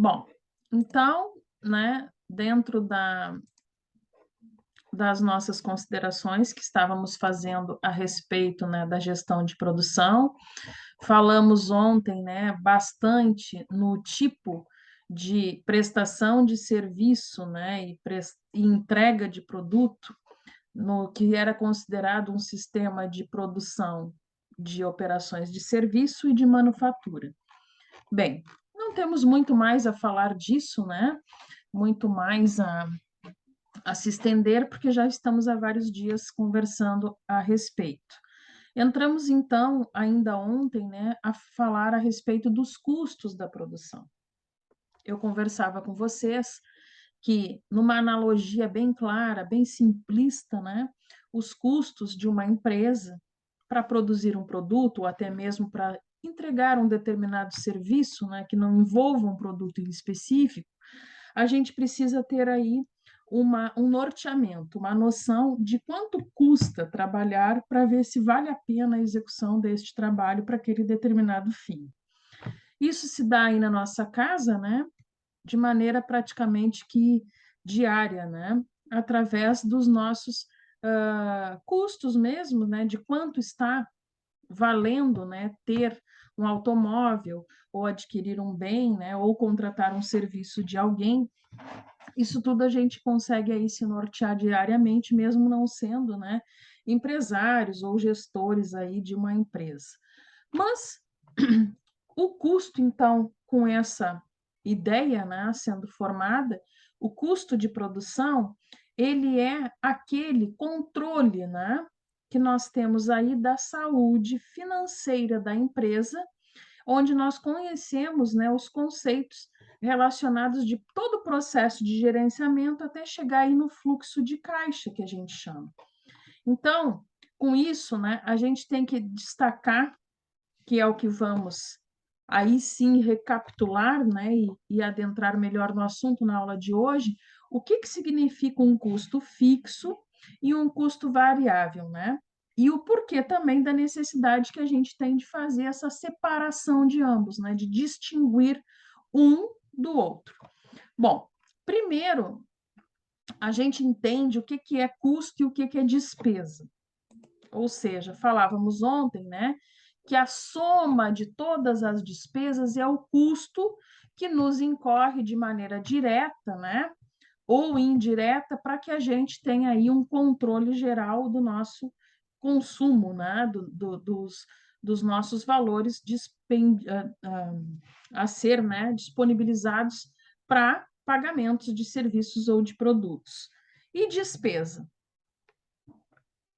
Bom, então, né, dentro das nossas considerações que estávamos fazendo a respeito, né, da gestão de produção, falamos ontem, né, bastante no tipo de prestação de serviço, né, e entrega de produto, no que era considerado um sistema de produção de operações de serviço e de manufatura. Bem, não temos muito mais a falar disso, né? Muito mais a se estender, porque já estamos há vários dias conversando a respeito. Entramos, então, ainda ontem, né, a falar a respeito dos custos da produção. Eu conversava com vocês que, numa analogia bem clara, bem simplista, né, os custos de uma empresa para produzir um produto, ou até mesmo para entregar um determinado serviço, né, que não envolva um produto em específico, a gente precisa ter aí um norteamento, uma noção de quanto custa trabalhar para ver se vale a pena a execução deste trabalho para aquele determinado fim. Isso se dá aí na nossa casa, né, de maneira praticamente que diária, né, através dos nossos custos mesmo, né, de quanto está valendo, né, ter um automóvel ou adquirir um bem, né, ou contratar um serviço de alguém. Isso tudo a gente consegue aí se nortear diariamente, mesmo não sendo, né, empresários ou gestores aí de uma empresa. Mas o custo, então, com essa ideia, né, sendo formada, o custo de produção, ele é aquele controle, né, que nós temos aí da saúde financeira da empresa, onde nós conhecemos, né, os conceitos relacionados de todo o processo de gerenciamento até chegar aí no fluxo de caixa, que a gente chama. Então, com isso, né, a gente tem que destacar, que é o que vamos aí sim recapitular, né, e adentrar melhor no assunto na aula de hoje, o que significa um custo fixo e um custo variável, né? E o porquê também da necessidade que a gente tem de fazer essa separação de ambos, né, de distinguir um do outro. Bom, primeiro, a gente entende o que é custo e o que é despesa. Ou seja, falávamos ontem, né, que a soma de todas as despesas é o custo que nos incorre de maneira direta, né, ou indireta, para que a gente tenha aí um controle geral do nosso consumo, né, dos nossos valores a ser, né, disponibilizados para pagamentos de serviços ou de produtos. E despesa? O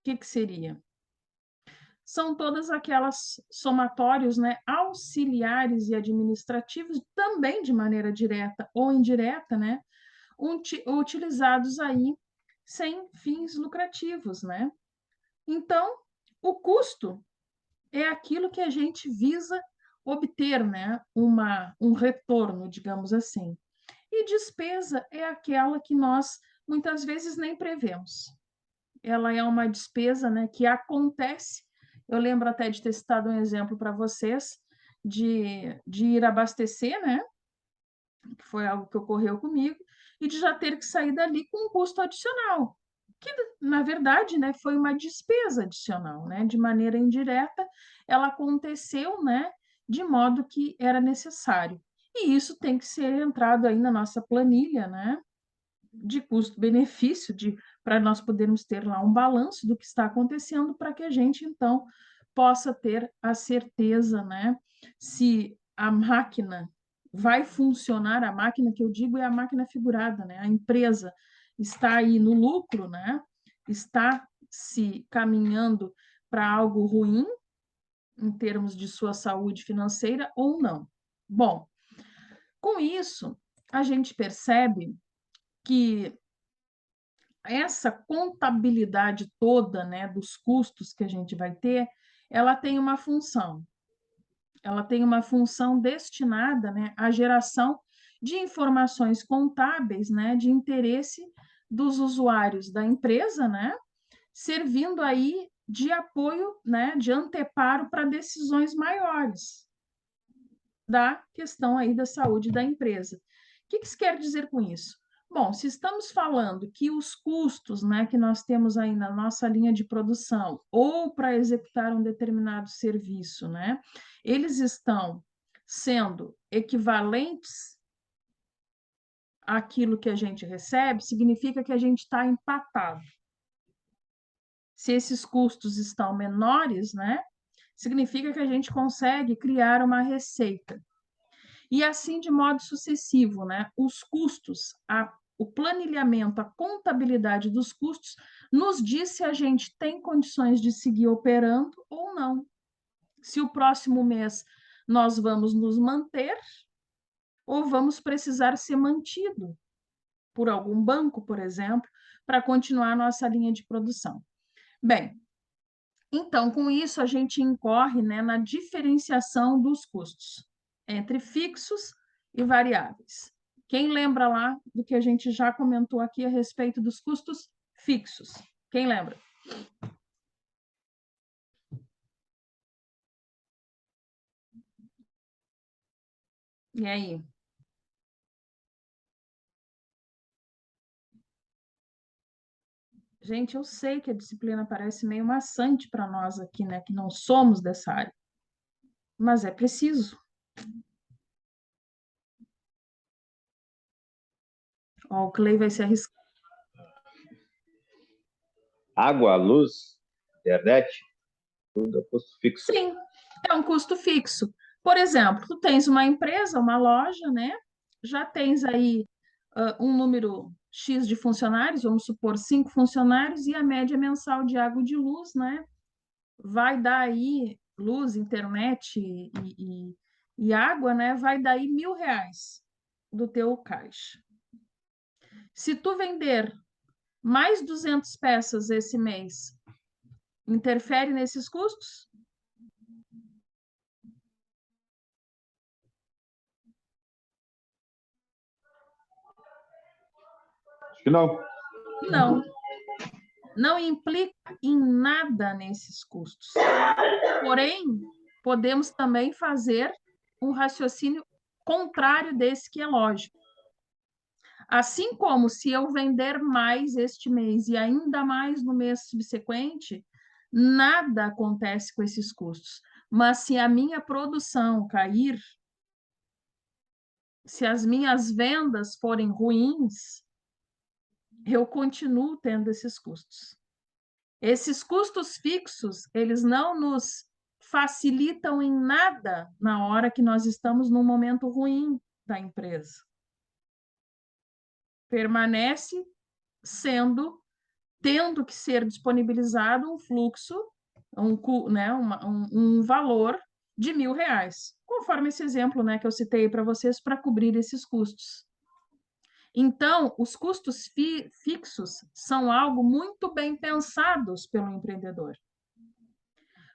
que seria? São todas aquelas somatórios, né, auxiliares e administrativos, também de maneira direta ou indireta, né, utilizados aí sem fins lucrativos, né? Então, o custo é aquilo que a gente visa obter, né, um retorno, digamos assim. E despesa é aquela que nós muitas vezes nem prevemos. Ela é uma despesa, né, que acontece. Eu lembro até de ter citado um exemplo para vocês de ir abastecer, né, que foi algo que ocorreu comigo, e de já ter que sair dali com um custo adicional, que na verdade, né, foi uma despesa adicional, né, de maneira indireta, ela aconteceu, né, de modo que era necessário. E isso tem que ser entrado aí na nossa planilha, né, de custo-benefício, para nós podermos ter lá um balanço do que está acontecendo, para que a gente, então, possa ter a certeza, né, se a máquina vai funcionar, a máquina que eu digo é a máquina figurada, né, a empresa está aí no lucro, né, está se caminhando para algo ruim, em termos de sua saúde financeira ou não. Bom, com isso, a gente percebe que essa contabilidade toda, né, dos custos que a gente vai ter, ela tem uma função. Ela tem uma função destinada, né, à geração de informações contábeis, né, de interesse dos usuários da empresa, né, servindo aí de apoio, né, de anteparo para decisões maiores da questão aí da saúde da empresa. que isso quer dizer com isso? Bom, se estamos falando que os custos, né, que nós temos aí na nossa linha de produção ou para executar um determinado serviço, né, eles estão sendo equivalentes àquilo que a gente recebe, significa que a gente está empatado. Se esses custos estão menores, né, significa que a gente consegue criar uma receita. E assim de modo sucessivo, né? Os custos, o planilhamento, a contabilidade dos custos nos diz se a gente tem condições de seguir operando ou não. Se o próximo mês nós vamos nos manter ou vamos precisar ser mantido por algum banco, por exemplo, para continuar a nossa linha de produção. Bem, então, com isso, a gente incorre, né, na diferenciação dos custos entre fixos e variáveis. Quem lembra lá do que a gente já comentou aqui a respeito dos custos fixos? Quem lembra? E aí? Gente, eu sei que a disciplina parece meio maçante para nós aqui, né, que não somos dessa área, mas é preciso. Ó, o Clay vai se arriscar. Água, luz, internet, tudo é custo fixo. Sim, é um custo fixo. Por exemplo, tu tens uma empresa, uma loja, né? Já tens aí um número X de funcionários, vamos supor 5 funcionários, e a média mensal de água e de luz, né? Vai dar aí, luz, internet e água, né? Vai dar aí R$ 1.000 do teu caixa. Se tu vender mais 200 peças esse mês, interfere nesses custos? Acho que não. Não, não implica em nada nesses custos. Porém, podemos também fazer um raciocínio contrário desse que é lógico. Assim como se eu vender mais este mês e ainda mais no mês subsequente, nada acontece com esses custos. Mas se a minha produção cair, se as minhas vendas forem ruins, eu continuo tendo esses custos. Esses custos fixos, eles não nos facilitam em nada na hora que nós estamos num momento ruim da empresa. Permanece tendo que ser disponibilizado um fluxo, um valor de R$ 1.000, conforme esse exemplo, né, que eu citei para vocês, para cobrir esses custos. Então, os custos fixos são algo muito bem pensados pelo empreendedor.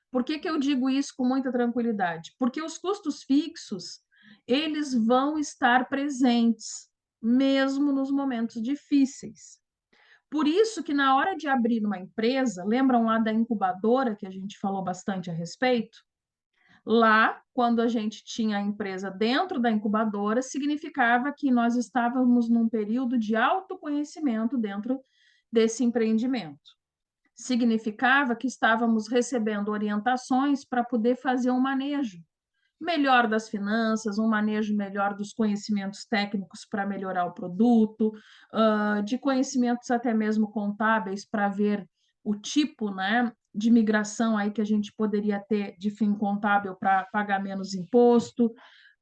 Por que eu digo isso com muita tranquilidade? Porque os custos fixos, eles vão estar presentes, mesmo nos momentos difíceis. Por isso que na hora de abrir uma empresa, lembram lá da incubadora que a gente falou bastante a respeito? Lá, quando a gente tinha a empresa dentro da incubadora, significava que nós estávamos num período de autoconhecimento dentro desse empreendimento. Significava que estávamos recebendo orientações para poder fazer um manejo melhor das finanças, um manejo melhor dos conhecimentos técnicos para melhorar o produto, de conhecimentos até mesmo contábeis para ver o tipo, né, de migração aí que a gente poderia ter de fim contábil para pagar menos imposto.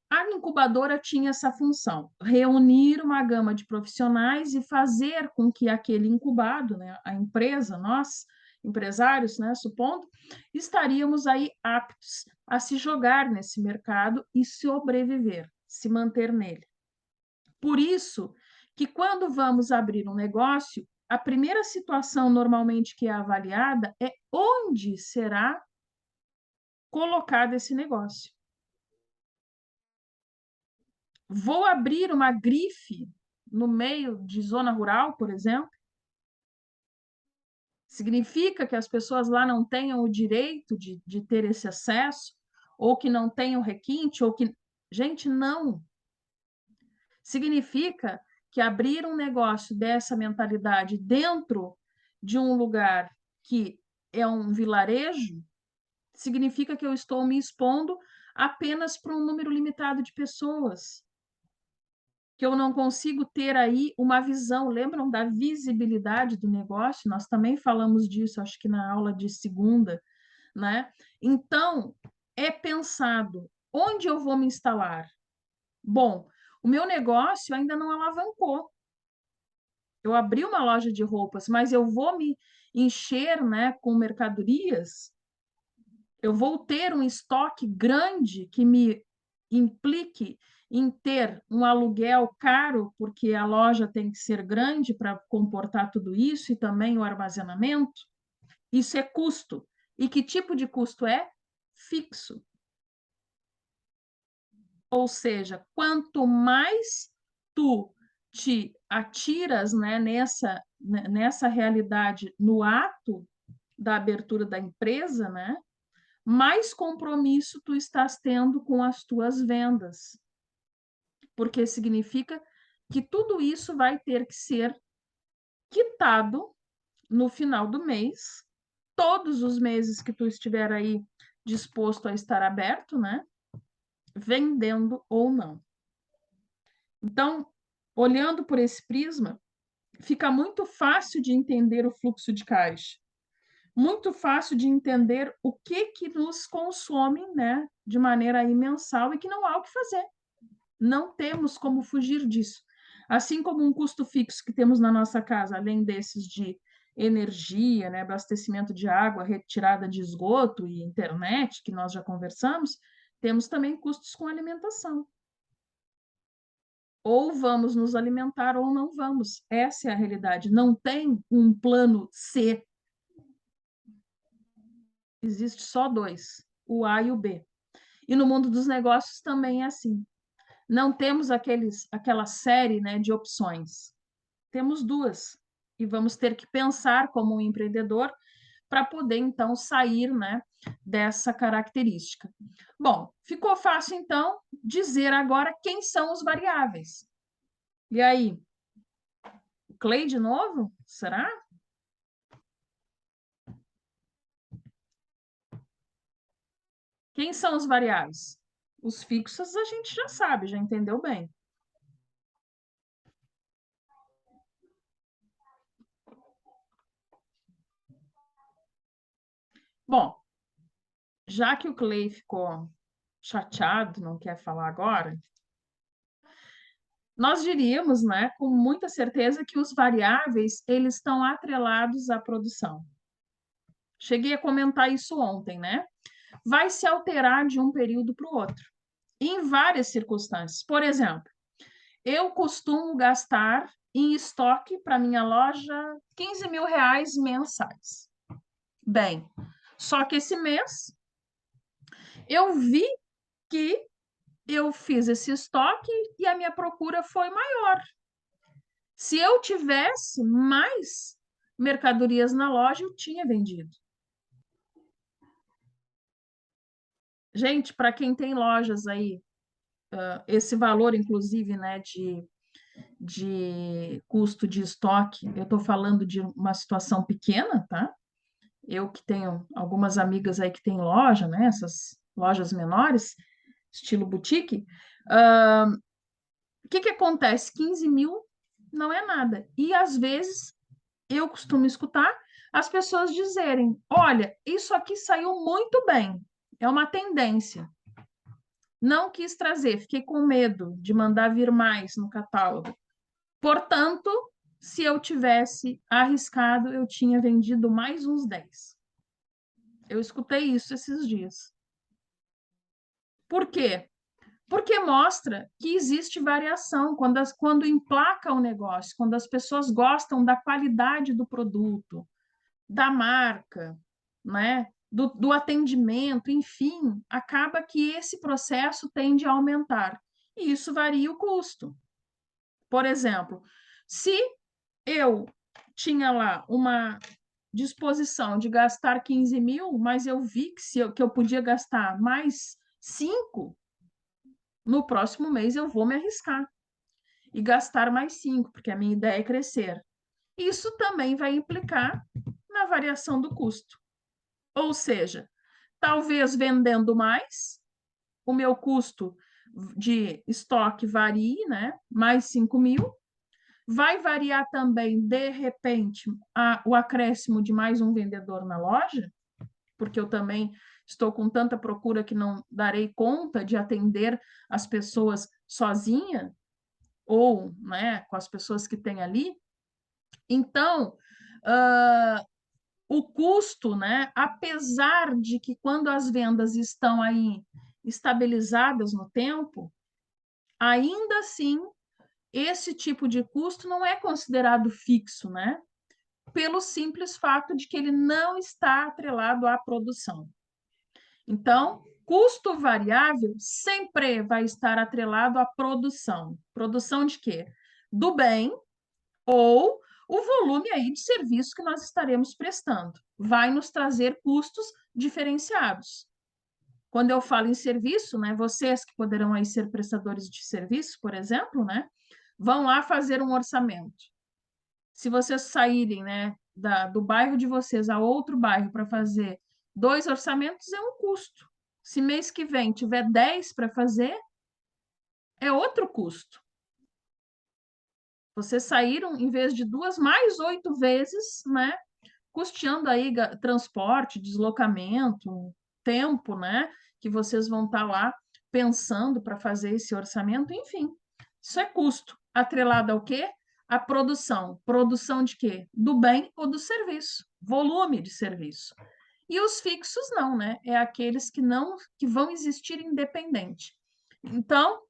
A incubadora tinha essa função, reunir uma gama de profissionais e fazer com que aquele incubado, né, a empresa, nós, empresários, né, supondo, estaríamos aí aptos a se jogar nesse mercado e sobreviver, se manter nele. Por isso que quando vamos abrir um negócio, a primeira situação normalmente que é avaliada é onde será colocado esse negócio. Vou abrir uma grife no meio de zona rural, por exemplo? Significa que as pessoas lá não tenham o direito de ter esse acesso? Ou que não tenham requinte? Ou que... Gente, não. Significa que abrir um negócio dessa mentalidade dentro de um lugar que é um vilarejo, significa que eu estou me expondo apenas para um número limitado de pessoas, que eu não consigo ter aí uma visão. Lembram da visibilidade do negócio? Nós também falamos disso, acho que na aula de segunda, né? Então, é pensado onde eu vou me instalar. Bom, o meu negócio ainda não alavancou. Eu abri uma loja de roupas, mas eu vou me encher, né, com mercadorias. Eu vou ter um estoque grande que me implique em ter um aluguel caro, porque a loja tem que ser grande para comportar tudo isso, e também o armazenamento. Isso é custo. E que tipo de custo é? Fixo. Ou seja, quanto mais tu te atiras, né, nessa realidade no ato da abertura da empresa, né, mais compromisso tu estás tendo com as tuas vendas. Porque significa que tudo isso vai ter que ser quitado no final do mês, todos os meses que tu estiver aí disposto a estar aberto, né, vendendo ou não. Então, olhando por esse prisma, fica muito fácil de entender o fluxo de caixa, muito fácil de entender o que nos consome, né, de maneira aí mensal, e que não há o que fazer. Não temos como fugir disso. Assim como um custo fixo que temos na nossa casa, além desses de energia, né, abastecimento de água, retirada de esgoto e internet, que nós já conversamos, temos também custos com alimentação. Ou vamos nos alimentar ou não vamos. Essa é a realidade. Não tem um plano C. Existe só dois, o A e o B. E no mundo dos negócios também é assim. Não temos aquela série, né, de opções. Temos duas. E vamos ter que pensar como um empreendedor para poder, então, sair, né, dessa característica. Bom, ficou fácil, então, dizer agora quem são os variáveis. E aí? O Clay de novo? Será? Quem são os variáveis? Os fixos a gente já sabe, já entendeu bem. Bom, já que o Clay ficou chateado, não quer falar agora, nós diríamos, né, com muita certeza que os variáveis, eles estão atrelados à produção. Cheguei a comentar isso ontem, né? Vai se alterar de um período para o outro, em várias circunstâncias. Por exemplo, eu costumo gastar em estoque para minha loja 15 mil reais mensais. Bem, só que esse mês eu vi que eu fiz esse estoque e a minha procura foi maior. Se eu tivesse mais mercadorias na loja, eu tinha vendido. Gente, para quem tem lojas aí, esse valor, inclusive, né, de custo de estoque, eu estou falando de uma situação pequena, tá? Eu que tenho algumas amigas aí que têm loja, né, essas lojas menores, estilo boutique, o que acontece? 15 mil não é nada. E às vezes eu costumo escutar as pessoas dizerem: olha, isso aqui saiu muito bem, é uma tendência. Não quis trazer, fiquei com medo de mandar vir mais no catálogo. Portanto, se eu tivesse arriscado, eu tinha vendido mais uns 10. Eu escutei isso esses dias. Por quê? Porque mostra que existe variação quando emplaca o negócio, quando as pessoas gostam da qualidade do produto, da marca, né? Do atendimento, enfim, acaba que esse processo tende a aumentar. E isso varia o custo. Por exemplo, se eu tinha lá uma disposição de gastar 15 mil, mas eu vi que eu podia gastar mais 5, no próximo mês eu vou me arriscar. e gastar mais 5, porque a minha ideia é crescer. Isso também vai implicar na variação do custo. Ou seja, talvez vendendo mais, o meu custo de estoque varie, né? Mais 5 mil. Vai variar também, de repente, o acréscimo de mais um vendedor na loja, porque eu também estou com tanta procura que não darei conta de atender as pessoas sozinha, ou, né, com as pessoas que tem ali. Então, o custo, né, apesar de que quando as vendas estão aí estabilizadas no tempo, ainda assim, esse tipo de custo não é considerado fixo, né? Pelo simples fato de que ele não está atrelado à produção. Então, custo variável sempre vai estar atrelado à produção. Produção de quê? Do bem ou o volume aí de serviço que nós estaremos prestando. Vai nos trazer custos diferenciados. Quando eu falo em serviço, né, vocês que poderão aí ser prestadores de serviço, por exemplo, né, vão lá fazer um orçamento. Se vocês saírem, né, do bairro de vocês a outro bairro para fazer 2 orçamentos, é um custo. Se mês que vem tiver 10 para fazer, é outro custo. Vocês saíram, em vez de 2, mais 8 vezes, né, custeando aí transporte, deslocamento, tempo, né, que vocês vão estar lá pensando para fazer esse orçamento, enfim. Isso é custo. Atrelado ao quê? A produção. Produção de quê? Do bem ou do serviço. Volume de serviço. E os fixos não, né? É aqueles que vão existir independente. Então,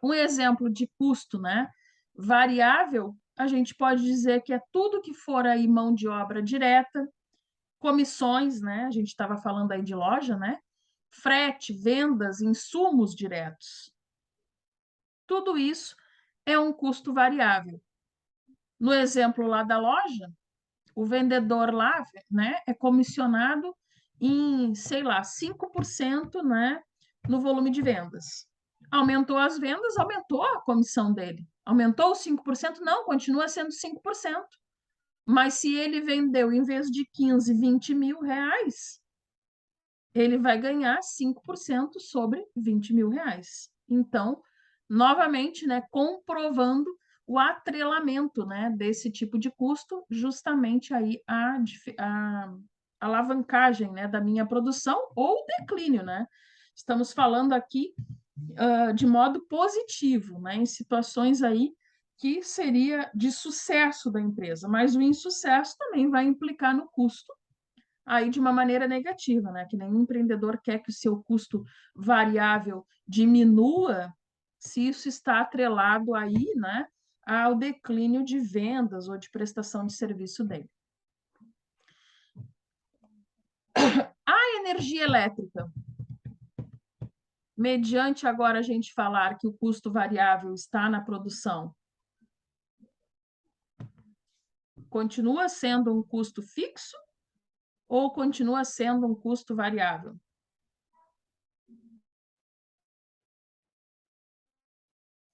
um exemplo de custo, né? Variável, a gente pode dizer que é tudo que for aí mão de obra direta, comissões, né? A gente estava falando aí de loja, né? Frete, vendas, insumos diretos. Tudo isso é um custo variável. No exemplo lá da loja, o vendedor lá, né, é comissionado em, sei lá, 5%, né, no volume de vendas. Aumentou as vendas, aumentou a comissão dele. Aumentou os 5%? Não, continua sendo 5%. Mas se ele vendeu, em vez de 15, 20 mil reais, ele vai ganhar 5% sobre 20 mil reais. Então, novamente, né, comprovando o atrelamento, né, desse tipo de custo, justamente aí a alavancagem, né, da minha produção ou declínio, né? Estamos falando aqui de modo positivo, né, em situações aí que seria de sucesso da empresa, mas o insucesso também vai implicar no custo aí de uma maneira negativa, né? Que nenhum empreendedor quer que o seu custo variável diminua se isso está atrelado aí, né, ao declínio de vendas ou de prestação de serviço dele. A energia elétrica. Mediante agora a gente falar que o custo variável está na produção, continua sendo um custo fixo ou continua sendo um custo variável?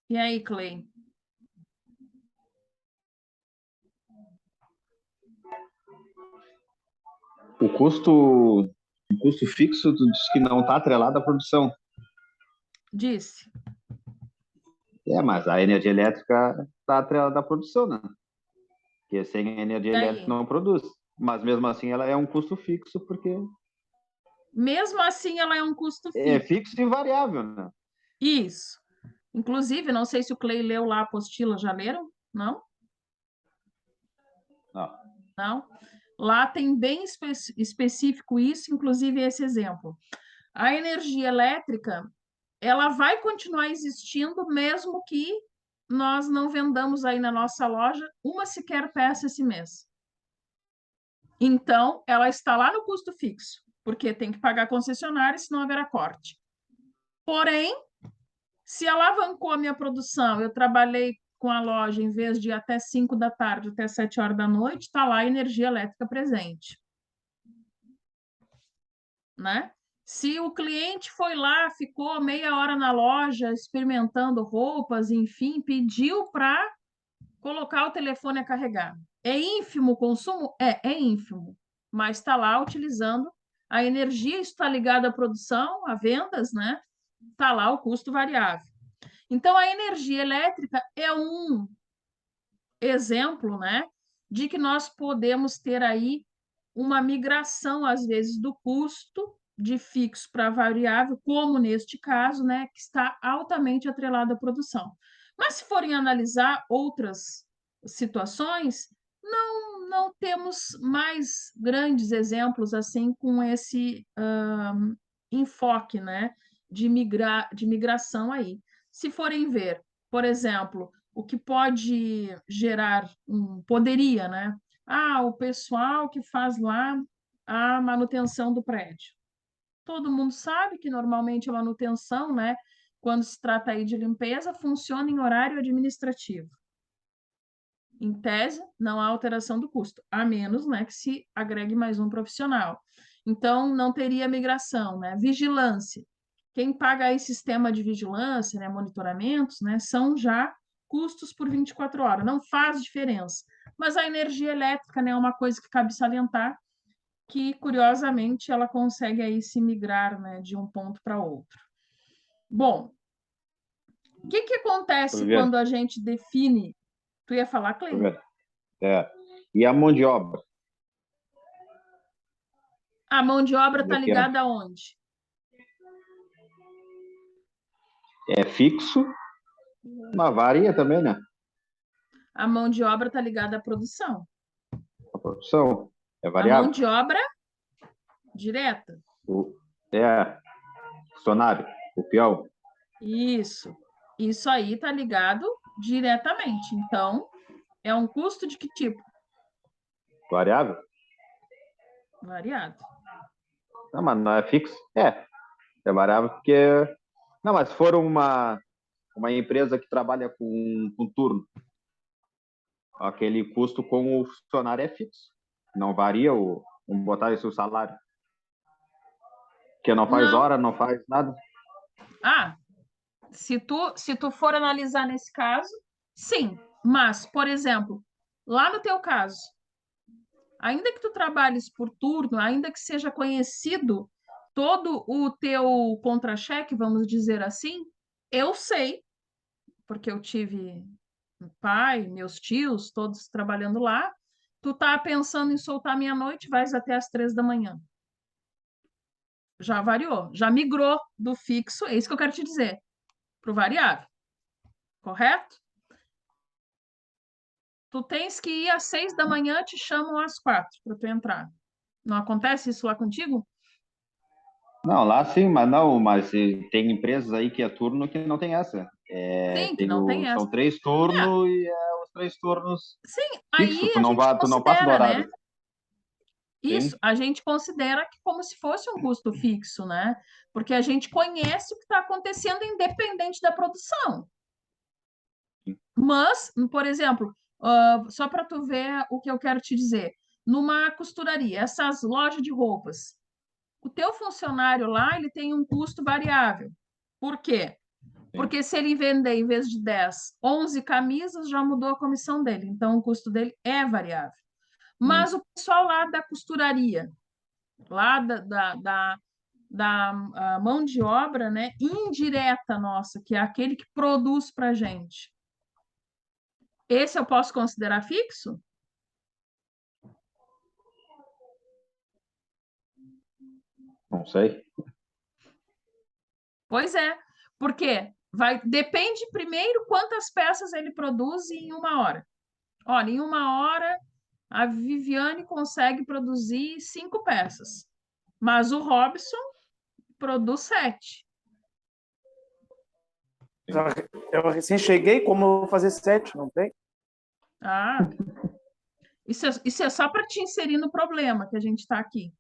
E aí, Clay? O custo fixo, tu diz que não está atrelado à produção. Disse. Mas a energia elétrica está atrelada à produção, né? Porque sem energia elétrica não produz. Mas mesmo assim ela é um custo fixo, porque... Mesmo assim ela é um custo fixo. É fixo e variável, né? Isso. Inclusive, não sei se o Clay leu lá a apostila, já leram? Não? Não. Não? Lá tem bem específico isso, inclusive esse exemplo. A energia elétrica, ela vai continuar existindo mesmo que nós não vendamos aí na nossa loja uma sequer peça esse mês. Então, ela está lá no custo fixo, porque tem que pagar concessionária, senão haverá corte. Porém, se alavancou a minha produção, eu trabalhei com a loja em vez de até 5 da tarde, até 7 horas da noite, está lá a energia elétrica presente. Né? Se o cliente foi lá, ficou meia hora na loja experimentando roupas, enfim, pediu para colocar o telefone a carregar. É ínfimo o consumo? É ínfimo, mas está lá utilizando a energia, isso está ligado à produção, a vendas, né? Está lá o custo variável. Então, a energia elétrica é um exemplo, né, de que nós podemos ter aí uma migração, às vezes, do custo de fixo para variável, como neste caso, né, que está altamente atrelado à produção. Mas se forem analisar outras situações, não temos mais grandes exemplos assim com esse enfoque, né, de migração aí. Se forem ver, por exemplo, o que pode gerar poderia, né? Ah, o pessoal que faz lá a manutenção do prédio. Todo mundo sabe que normalmente a manutenção, né, quando se trata aí de limpeza, funciona em horário administrativo. Em tese, não há alteração do custo, a menos, né, que se agregue mais um profissional. Então, não teria migração, né? Vigilância. Quem paga aí sistema de vigilância, né, monitoramentos, né, são já custos por 24 horas, não faz diferença. Mas a energia elétrica, né, é uma coisa que cabe salientar, que curiosamente ela consegue aí se migrar, né, de um ponto para outro. Bom, o que acontece quando a gente define? Tu ia falar, Cleide? E a mão de obra? A mão de obra está ligada aonde? É fixo, mas varia também, né? A mão de obra está ligada à produção. A produção é A variável. mão de obra direta. Funcionário, o peão. Isso aí está ligado diretamente. Então, é um custo de que tipo? Variável? Variado. Não, mas não é fixo? É variável porque... Não, mas se for uma empresa que trabalha com turno, aquele custo com o funcionário é fixo. Não varia vamos botar esse o salário. Que não faz hora, não faz nada. Ah, se tu for analisar nesse caso, sim. Mas, por exemplo, lá no teu caso, ainda que tu trabalhes por turno, ainda que seja conhecido todo o teu contra-cheque, vamos dizer assim, eu sei, porque eu tive pai, meus tios, todos trabalhando lá, tu tá pensando em soltar meia-noite, vais até às 3 da manhã. Já variou, já migrou do fixo, é isso que eu quero te dizer, para o variável, correto? Tu tens que ir às 6 da manhã, te chamam às 4 para tu entrar. Não acontece isso lá contigo? Não, lá sim, mas tem empresas aí que é turno que não tem essa. Sim, que não tem essa. São 3 turnos e os 3 turnos Sim, fixo. aí a gente Tu não passa do considera, né? horário. Isso, Sim. a gente considera que como se fosse um custo fixo, né? Porque a gente conhece o que está acontecendo independente da produção. Mas, por exemplo, só para tu ver o que eu quero te dizer, numa costuraria, essas lojas de roupas, o teu funcionário lá, ele tem um custo variável. Por quê? Porque se ele vender, em vez de 10, 11 camisas, já mudou a comissão dele. Então, o custo dele é variável. Mas o pessoal lá da costuraria, lá da mão de obra, né, indireta nossa, que é aquele que produz para a gente, esse eu posso considerar fixo? Não sei. Pois é, porque depende primeiro quantas peças ele produz em uma hora. Olha, em uma hora a Viviane consegue produzir 5 peças, mas o Robson produz 7. Eu recém cheguei, como eu vou fazer 7, não tem? Ah, isso é só para te inserir no problema que a gente está aqui.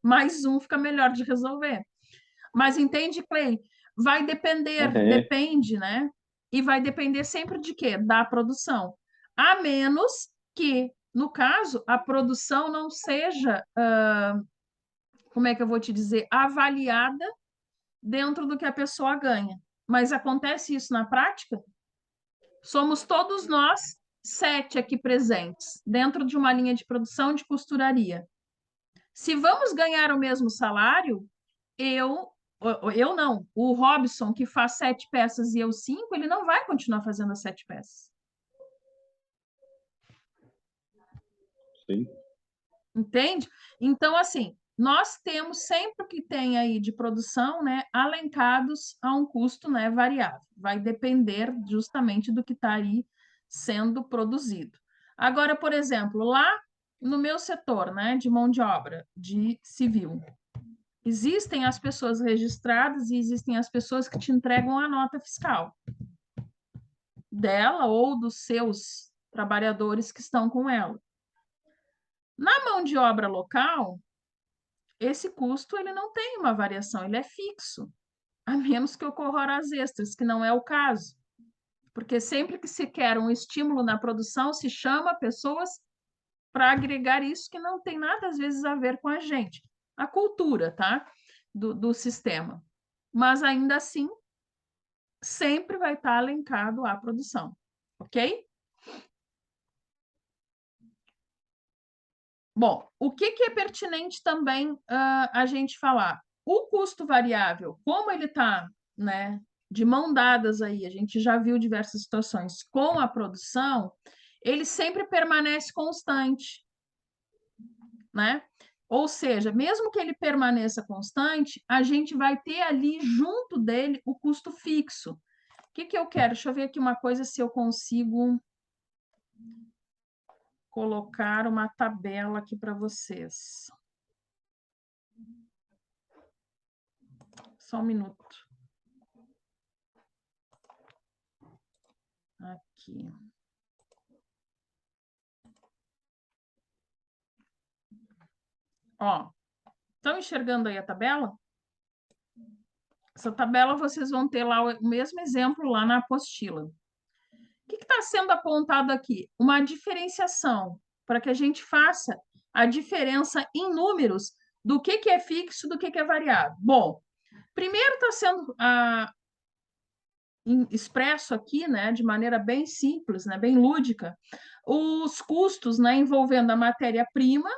Mais um fica melhor de resolver. Mas entende, Clay? Vai depender, depende, né? E vai depender sempre de quê? Da produção. A menos que, no caso, a produção não seja como é que eu vou te dizer, avaliada dentro do que a pessoa ganha. Mas acontece isso na prática? Somos todos nós 7 aqui presentes, dentro de uma linha de produção de costuraria. Se vamos ganhar o mesmo salário, eu não, o Robson, que faz 7 peças e eu 5, ele não vai continuar fazendo as 7 peças. Sim. Entende? Então, assim, nós temos sempre o que tem aí de produção, né, alencados a um custo, né, variável. Vai depender justamente do que está aí sendo produzido. Agora, por exemplo, lá no meu setor, né, de mão de obra, de civil, existem as pessoas registradas e existem as pessoas que te entregam a nota fiscal dela ou dos seus trabalhadores que estão com ela. Na mão de obra local, esse custo ele não tem uma variação, ele é fixo, a menos que ocorra horas extras, que não é o caso. Porque sempre que se quer um estímulo na produção, se chama pessoas para agregar isso que não tem nada, às vezes, a ver com a gente. A cultura, tá? Do sistema. Mas, ainda assim, sempre vai estar alencado à produção. Ok? Bom, o que é pertinente também a gente falar? O custo variável, como ele está, né, de mão dadas aí, a gente já viu diversas situações com a produção, ele sempre permanece constante, né? Ou seja, mesmo que ele permaneça constante, a gente vai ter ali junto dele o custo fixo. O que eu quero? Deixa eu ver aqui uma coisa se eu consigo colocar uma tabela aqui para vocês. Só um minuto. Aqui. Ó, estão enxergando aí a tabela? Essa tabela vocês vão ter lá o mesmo exemplo lá na apostila. O que está sendo apontado aqui? Uma diferenciação, para que a gente faça a diferença em números do que é fixo do que é variável. Bom, primeiro está sendo expresso aqui, né, de maneira bem simples, né, bem lúdica, os custos, né, envolvendo a matéria-prima,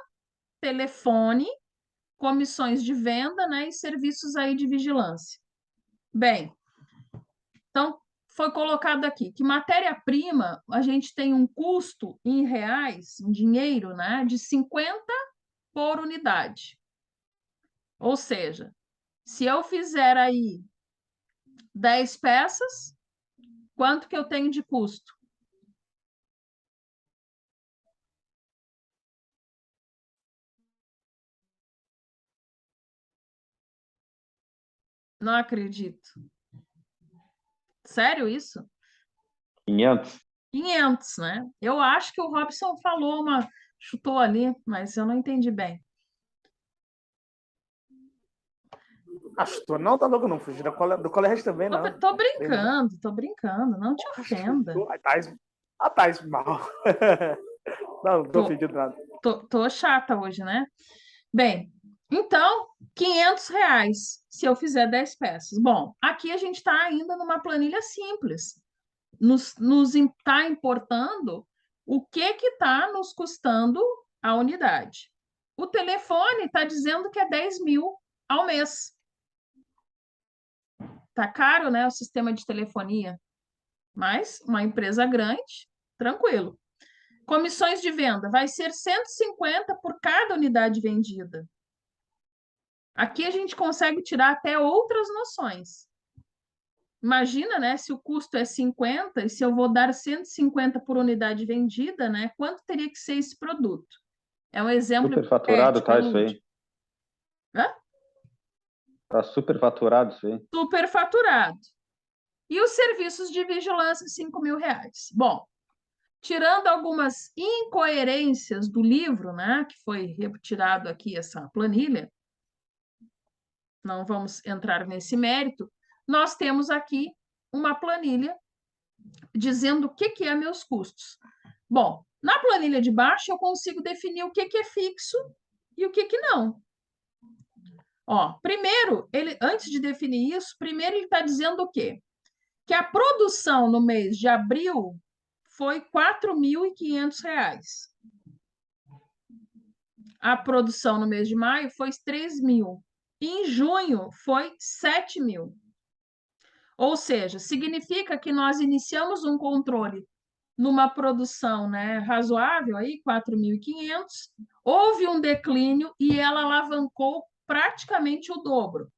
telefone, comissões de venda, né, e serviços aí de vigilância. Bem, então foi colocado aqui que matéria-prima a gente tem um custo em reais, em dinheiro, né, de 50 por unidade. Ou seja, se eu fizer aí 10 peças, quanto que eu tenho de custo? Não acredito. Sério isso? 500. 500, né? Eu acho que o Robson falou chutou ali, mas eu não entendi bem. Chutou não, tá louco, não fugir do colégio também, não. Tô brincando, não te ofenda. Tá mal. Não tô ofendido nada. Tô chata hoje, né? Bem, então, R$ 500 se eu fizer 10 peças. Bom, aqui a gente está ainda numa planilha simples. Nos está importando o que está nos custando a unidade. O telefone está dizendo que é 10 mil ao mês. Tá caro, né, o sistema de telefonia. Mas uma empresa grande, tranquilo. Comissões de venda, vai ser 150 por cada unidade vendida. Aqui a gente consegue tirar até outras noções. Imagina, né, se o custo é 50 e se eu vou dar 150 por unidade vendida, né, quanto teria que ser esse produto? É um exemplo Superfaturado, tá isso aí. Hã? Tá superfaturado isso aí. Superfaturado. E os serviços de vigilância, R$ 5.000. Bom, tirando algumas incoerências do livro, né, que foi retirado aqui essa planilha, não vamos entrar nesse mérito, nós temos aqui uma planilha dizendo o que é meus custos. Bom, na planilha de baixo eu consigo definir o que é fixo e o que não. Ó, primeiro, antes de definir isso, primeiro ele está dizendo o quê? Que a produção no mês de abril foi R$ 4.500. A produção no mês de maio foi 3.000. Em junho foi 7.000. Ou seja, significa que nós iniciamos um controle numa produção, né, razoável, aí, 4.500, houve um declínio e ela alavancou praticamente o dobro.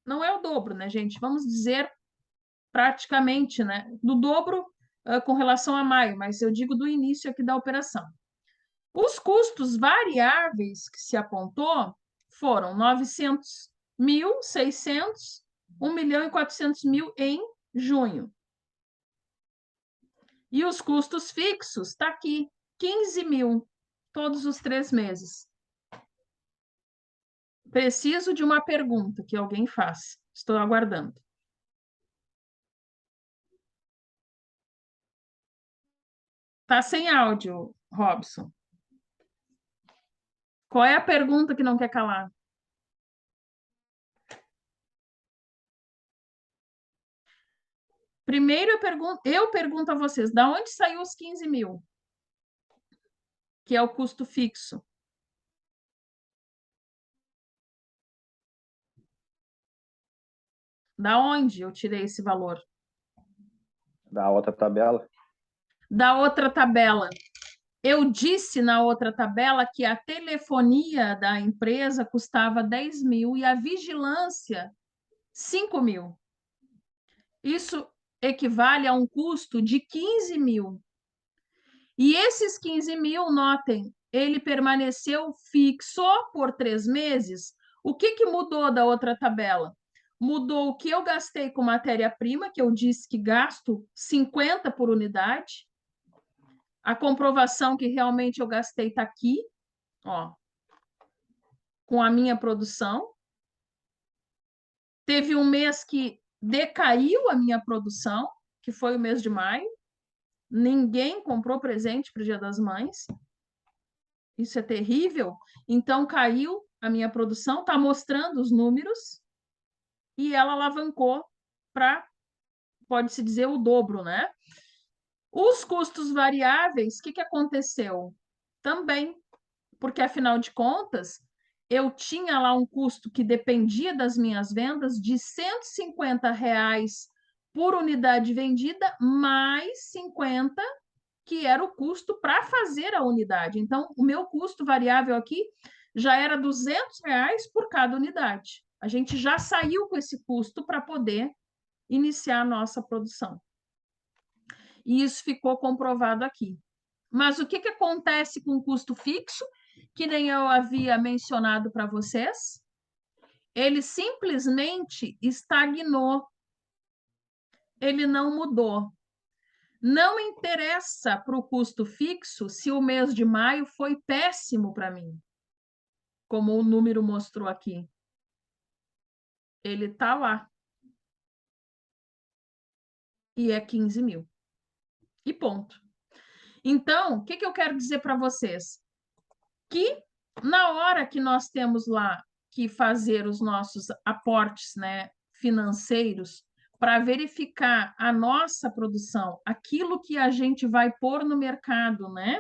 Não é o dobro, né, gente? Vamos dizer praticamente, né, do dobro com relação a maio, mas eu digo do início aqui da operação. Os custos variáveis que se apontou foram 900.000, 600, 1.400.000 em junho. E os custos fixos, está aqui, 15.000, todos os 3 meses. Preciso de uma pergunta que alguém faça. Estou aguardando. Está sem áudio, Robson. Qual é a pergunta que não quer calar? Primeiro eu pergunto a vocês, da onde saiu os 15.000? Que é o custo fixo. Da onde eu tirei esse valor? Da outra tabela. Da outra tabela. Eu disse na outra tabela que a telefonia da empresa custava 10.000 e a vigilância 5.000. Isso equivale a um custo de 15.000. E esses 15.000, notem, ele permaneceu fixo por 3 meses. O que mudou da outra tabela? Mudou o que eu gastei com matéria-prima, que eu disse que gasto 50 por unidade. A comprovação que realmente eu gastei está aqui, ó, com a minha produção. Teve um mês que decaiu a minha produção, que foi o mês de maio. Ninguém comprou presente para o Dia das Mães. Isso é terrível. Então, caiu a minha produção, está mostrando os números, e ela alavancou para, pode-se dizer, o dobro, né? Os custos variáveis, o que aconteceu? Também, porque, afinal de contas, eu tinha lá um custo que dependia das minhas vendas de R$ 150 por unidade vendida, mais 50, que era o custo para fazer a unidade. Então, o meu custo variável aqui já era R$ 200 por cada unidade. A gente já saiu com esse custo para poder iniciar a nossa produção. E isso ficou comprovado aqui. Mas o que acontece com o custo fixo, que nem eu havia mencionado para vocês? Ele simplesmente estagnou. Ele não mudou. Não interessa para o custo fixo se o mês de maio foi péssimo para mim, como o número mostrou aqui. Ele está lá. E é 15.000. E ponto. Então, o que eu quero dizer para vocês? Que na hora que nós temos lá que fazer os nossos aportes, né, financeiros, para verificar a nossa produção, aquilo que a gente vai pôr no mercado, né?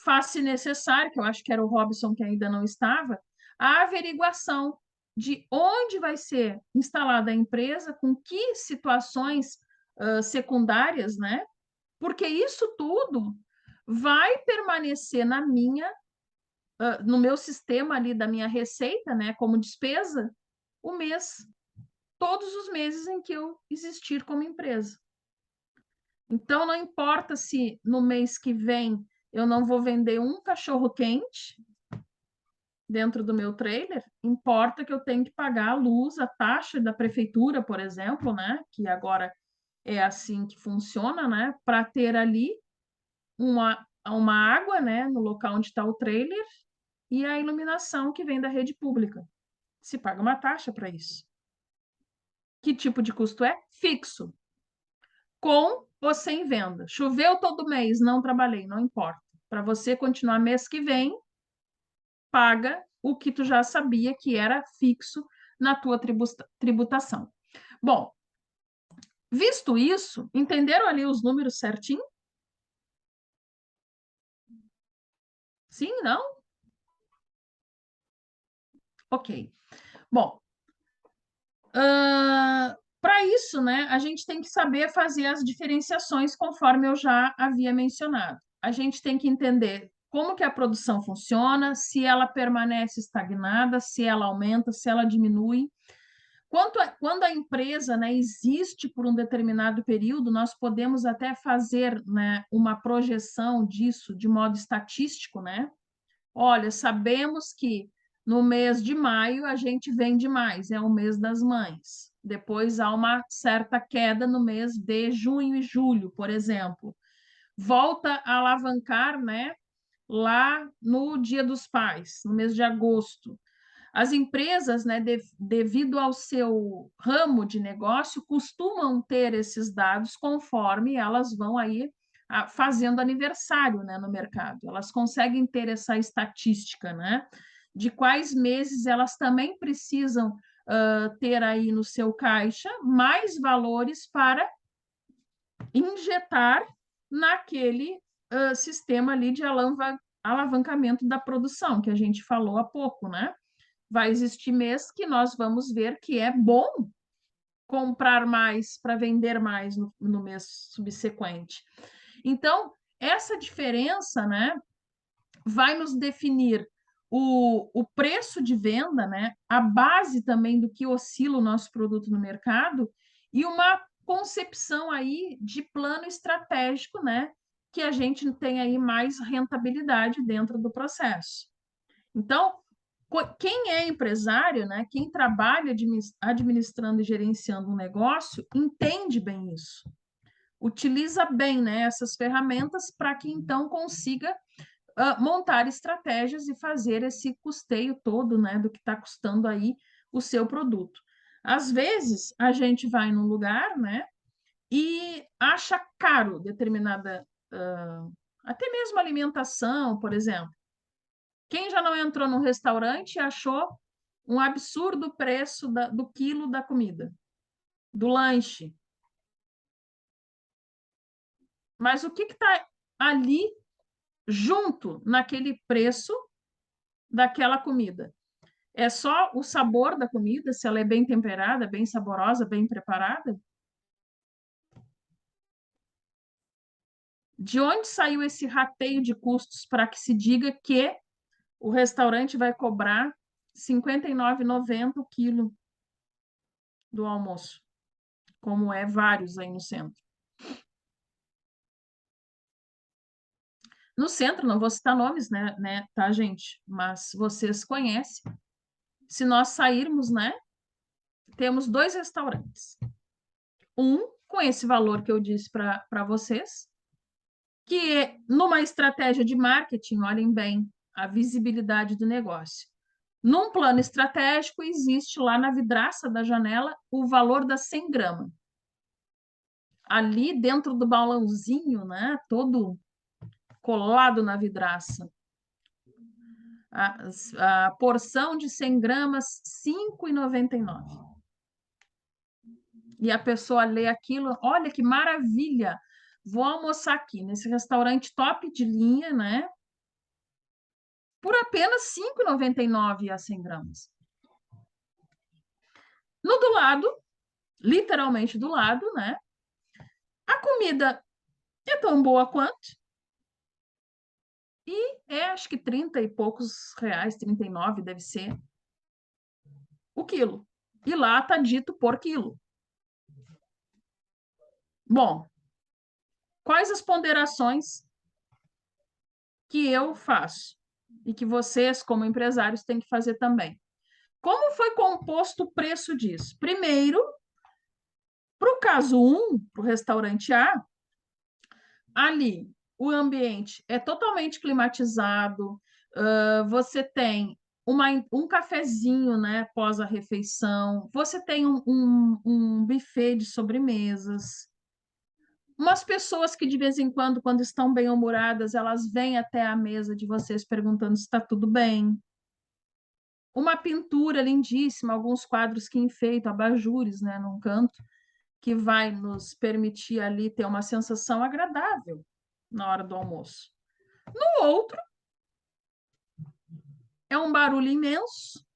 Faz-se necessário, que eu acho que era o Robson que ainda não estava, a averiguação de onde vai ser instalada a empresa, com que situações secundárias, né? Porque isso tudo vai permanecer no meu sistema ali da minha receita, né, como despesa, todos os meses em que eu existir como empresa. Então, não importa se no mês que vem eu não vou vender um cachorro-quente dentro do meu trailer, importa que eu tenho que pagar a luz, a taxa da prefeitura, por exemplo, né, que agora é assim que funciona, né, para ter ali uma água, né, no local onde está o trailer, e a iluminação que vem da rede pública. Se paga uma taxa para isso. Que tipo de custo é? Fixo. Com ou sem venda. Choveu todo mês, não trabalhei, não importa. Para você continuar mês que vem, paga o que tu já sabia que era fixo na tua tributação. Bom, visto isso, entenderam ali os números certinho? Sim, não? Ok. Bom, para isso, né, a gente tem que saber fazer as diferenciações conforme eu já havia mencionado. A gente tem que entender como que a produção funciona, se ela permanece estagnada, se ela aumenta, se ela diminui. Quando a empresa, né, existe por um determinado período, nós podemos até fazer, né, uma projeção disso de modo estatístico, né? Olha, sabemos que no mês de maio a gente vende mais, é o mês das mães. Depois há uma certa queda no mês de junho e julho, por exemplo. Volta a alavancar, né, lá no Dia dos Pais, no mês de agosto. As empresas, né, devido ao seu ramo de negócio, costumam ter esses dados conforme elas vão aí fazendo aniversário, né, no mercado. Elas conseguem ter essa estatística, né, de quais meses elas também precisam ter aí no seu caixa mais valores para injetar naquele sistema ali de alavancamento da produção, que a gente falou há pouco, né? Vai existir mês que nós vamos ver que é bom comprar mais para vender mais no mês subsequente. Então, essa diferença, né, vai nos definir o preço de venda, né, a base também do que oscila o nosso produto no mercado e uma concepção aí de plano estratégico, né, que a gente tem aí mais rentabilidade dentro do processo. Então, quem é empresário, né, quem trabalha administrando e gerenciando um negócio, entende bem isso. Utiliza bem, né, essas ferramentas para que então consiga montar estratégias e fazer esse custeio todo, né, do que está custando aí o seu produto. Às vezes, a gente vai num lugar, né, e acha caro determinada, até mesmo alimentação, por exemplo. Quem já não entrou num restaurante e achou um absurdo preço do quilo da comida, do lanche? Mas o que está ali junto naquele preço daquela comida? É só o sabor da comida, se ela é bem temperada, bem saborosa, bem preparada? De onde saiu esse rateio de custos para que se diga que o restaurante vai cobrar R$ 59,90 o quilo do almoço, como é vários aí no centro? No centro, não vou citar nomes, né, tá, gente? Mas vocês conhecem. Se nós sairmos, né, temos 2 restaurantes. Um com esse valor que eu disse para vocês, que é numa estratégia de marketing, olhem bem, a visibilidade do negócio. Num plano estratégico, existe lá na vidraça da janela o valor das 100 gramas. Ali dentro do balãozinho, né, todo colado na vidraça. A porção de 100 gramas, R$ 5,99. E a pessoa lê aquilo, olha que maravilha, vou almoçar aqui nesse restaurante top de linha, né? Por apenas R$ 5,99 a 100 gramas. No do lado, literalmente do lado, né? A comida é tão boa quanto, e acho que 30 e poucos reais, 39 deve ser o quilo. E lá está dito por quilo. Bom, quais as ponderações que eu faço e que vocês, como empresários, têm que fazer também? Como foi composto o preço disso? Primeiro, para o caso 1, para o restaurante A, ali o ambiente é totalmente climatizado, você tem um cafezinho, né, pós a refeição, você tem um buffet de sobremesas, umas pessoas que de vez em quando estão bem-humoradas, elas vêm até a mesa de vocês perguntando se está tudo bem. uma pintura lindíssima, alguns quadros que enfeitam, abajures, né, num canto, que vai nos permitir ali ter uma sensação agradável na hora do almoço. No outro, é um barulho imenso,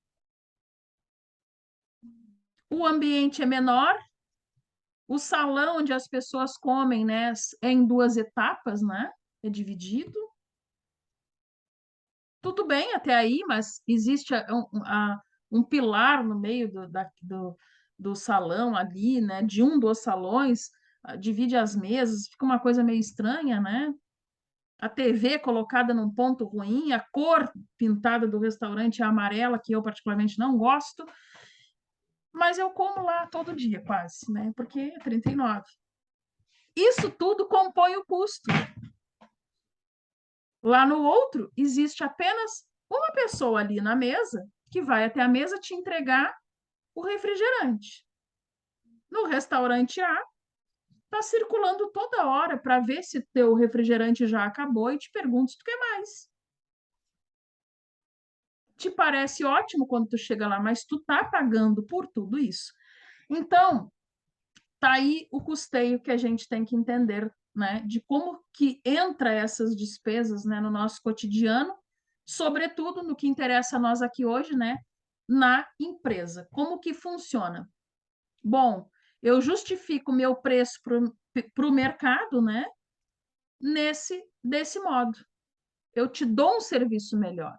o ambiente é menor, o salão onde as pessoas comem, né, é em 2 etapas, né? É dividido. Tudo bem até aí, mas existe um pilar no meio do salão ali, né? De um dos salões, divide as mesas, fica uma coisa meio estranha, né? A TV colocada num ponto ruim, a cor pintada do restaurante é amarela, que eu particularmente não gosto, mas eu como lá todo dia, quase, né? Porque é 39. Isso tudo compõe o custo. Lá no outro, existe apenas uma pessoa ali na mesa que vai até a mesa te entregar o refrigerante. No restaurante A, está circulando toda hora para ver se teu refrigerante já acabou e te pergunta se tu quer mais. Te parece ótimo quando tu chega lá, mas tu tá pagando por tudo isso. Então, tá aí o custeio que a gente tem que entender, né, de como que entra essas despesas, né, no nosso cotidiano, sobretudo no que interessa a nós aqui hoje, né, na empresa. Como que funciona? Bom, eu justifico meu preço para o mercado, né, desse modo. Eu te dou um serviço melhor.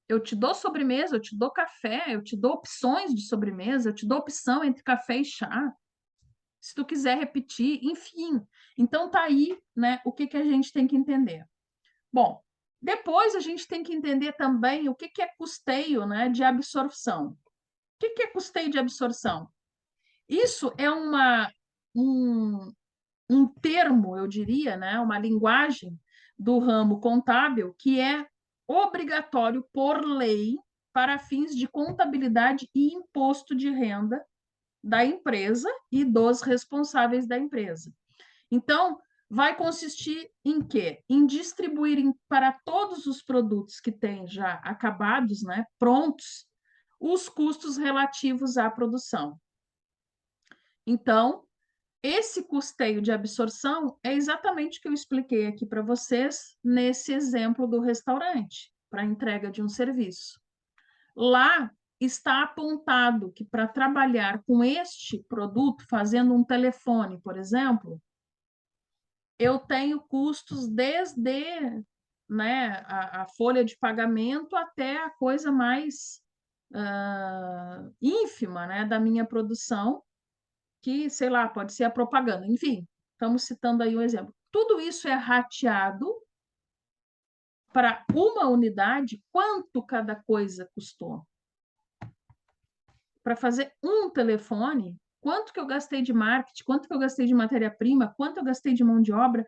Eu te dou sobremesa, eu te dou café, eu te dou opções de sobremesa, eu te dou opção entre café e chá. Se tu quiser repetir, enfim. Então tá aí, né, o que a gente tem que entender. Bom, depois a gente tem que entender também o que é custeio, né, de absorção. O que é custeio de absorção? Isso é um termo, eu diria, né, uma linguagem do ramo contábil que é obrigatório por lei para fins de contabilidade e imposto de renda da empresa e dos responsáveis da empresa. Então, vai consistir em quê? Em distribuir para todos os produtos que têm já acabados, né, prontos, os custos relativos à produção. Então, esse custeio de absorção é exatamente o que eu expliquei aqui para vocês nesse exemplo do restaurante, para a entrega de um serviço. Lá está apontado que para trabalhar com este produto, fazendo um telefone, por exemplo, eu tenho custos desde, né, a folha de pagamento até a coisa mais ínfima, né, da minha produção, que, sei lá, pode ser a propaganda. Enfim, estamos citando aí um exemplo. Tudo isso é rateado para uma unidade, quanto cada coisa custou. Para fazer um telefone, quanto que eu gastei de marketing, quanto que eu gastei de matéria-prima, quanto eu gastei de mão de obra,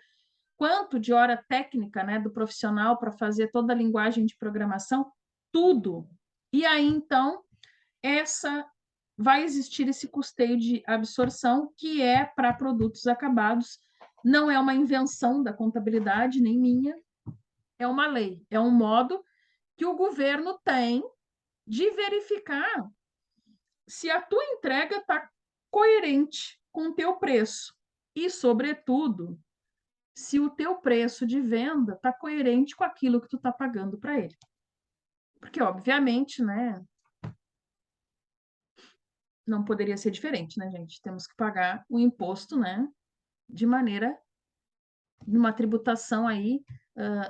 quanto de hora técnica, né, do profissional para fazer toda a linguagem de programação, tudo. E aí, então, vai existir esse custeio de absorção que é para produtos acabados. Não é uma invenção da contabilidade, nem minha, é uma lei, é um modo que o governo tem de verificar se a tua entrega está coerente com o teu preço e, sobretudo, se o teu preço de venda está coerente com aquilo que tu está pagando para ele. Porque, obviamente, né, não poderia ser diferente, né, gente? Temos que pagar o imposto, né, de maneira, numa tributação aí,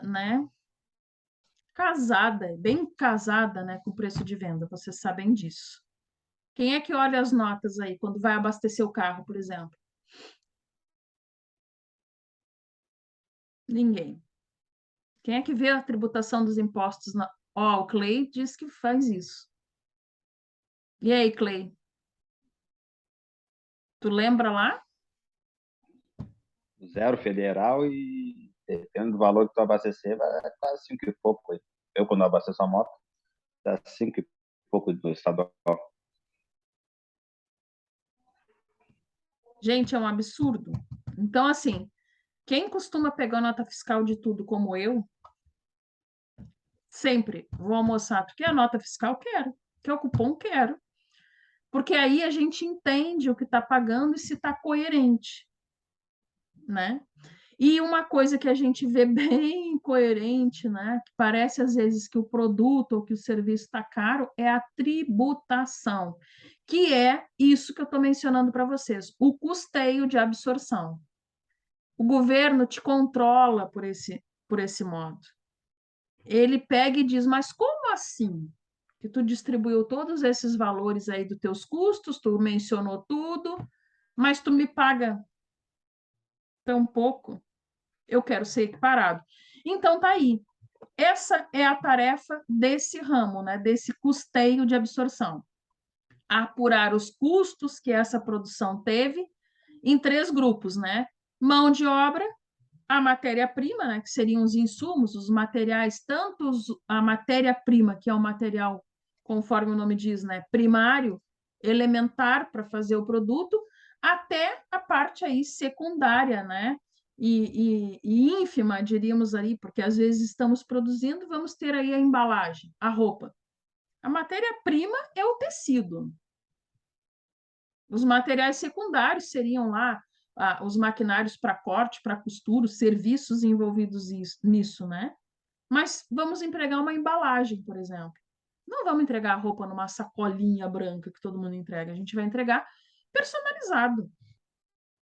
né, casada, bem casada, né, com o preço de venda, vocês sabem disso. Quem é que olha as notas aí quando vai abastecer o carro, por exemplo? Ninguém. Quem é que vê a tributação dos impostos? Ó, o Clay diz que faz isso. E aí, Clay? Tu lembra lá? Zero federal e dependendo do valor que tu abastecer, vai estar 5 e pouco. Aí. Eu, quando abasteço a moto, dá 5 e pouco do estadual. Gente, é um absurdo. Então, assim, quem costuma pegar nota fiscal de tudo como eu, Sempre. Vou almoçar, tu quer a nota fiscal? Quero. Quer o cupom? Quero. Porque aí a gente entende o que está pagando e se está coerente, né? E uma coisa que a gente vê bem coerente, né? Que parece às vezes que o produto ou que o serviço está caro, é a tributação, que é isso que eu estou mencionando para vocês, o custeio de absorção. O governo te controla por esse modo. Ele pega e diz, mas como assim? Que tu distribuiu todos esses valores aí dos teus custos, tu mencionou tudo, mas tu me paga tão pouco. Eu quero ser equiparado. Então tá aí. Essa é a tarefa desse ramo, né? Desse custeio de absorção. Apurar os custos que essa produção teve em 3 grupos, né? Mão de obra, a matéria-prima, né, que seriam os insumos, os materiais, tanto a matéria-prima, que é o material, conforme o nome diz, né, primário, elementar para fazer o produto, até a parte aí secundária, né, e ínfima, diríamos ali, porque às vezes estamos produzindo, vamos ter aí a embalagem, a roupa. A matéria-prima é o tecido. Os materiais secundários seriam lá os maquinários para corte, para costura, os serviços envolvidos nisso, né? Mas vamos entregar uma embalagem, por exemplo. Não vamos entregar a roupa numa sacolinha branca que todo mundo entrega, a gente vai entregar personalizado.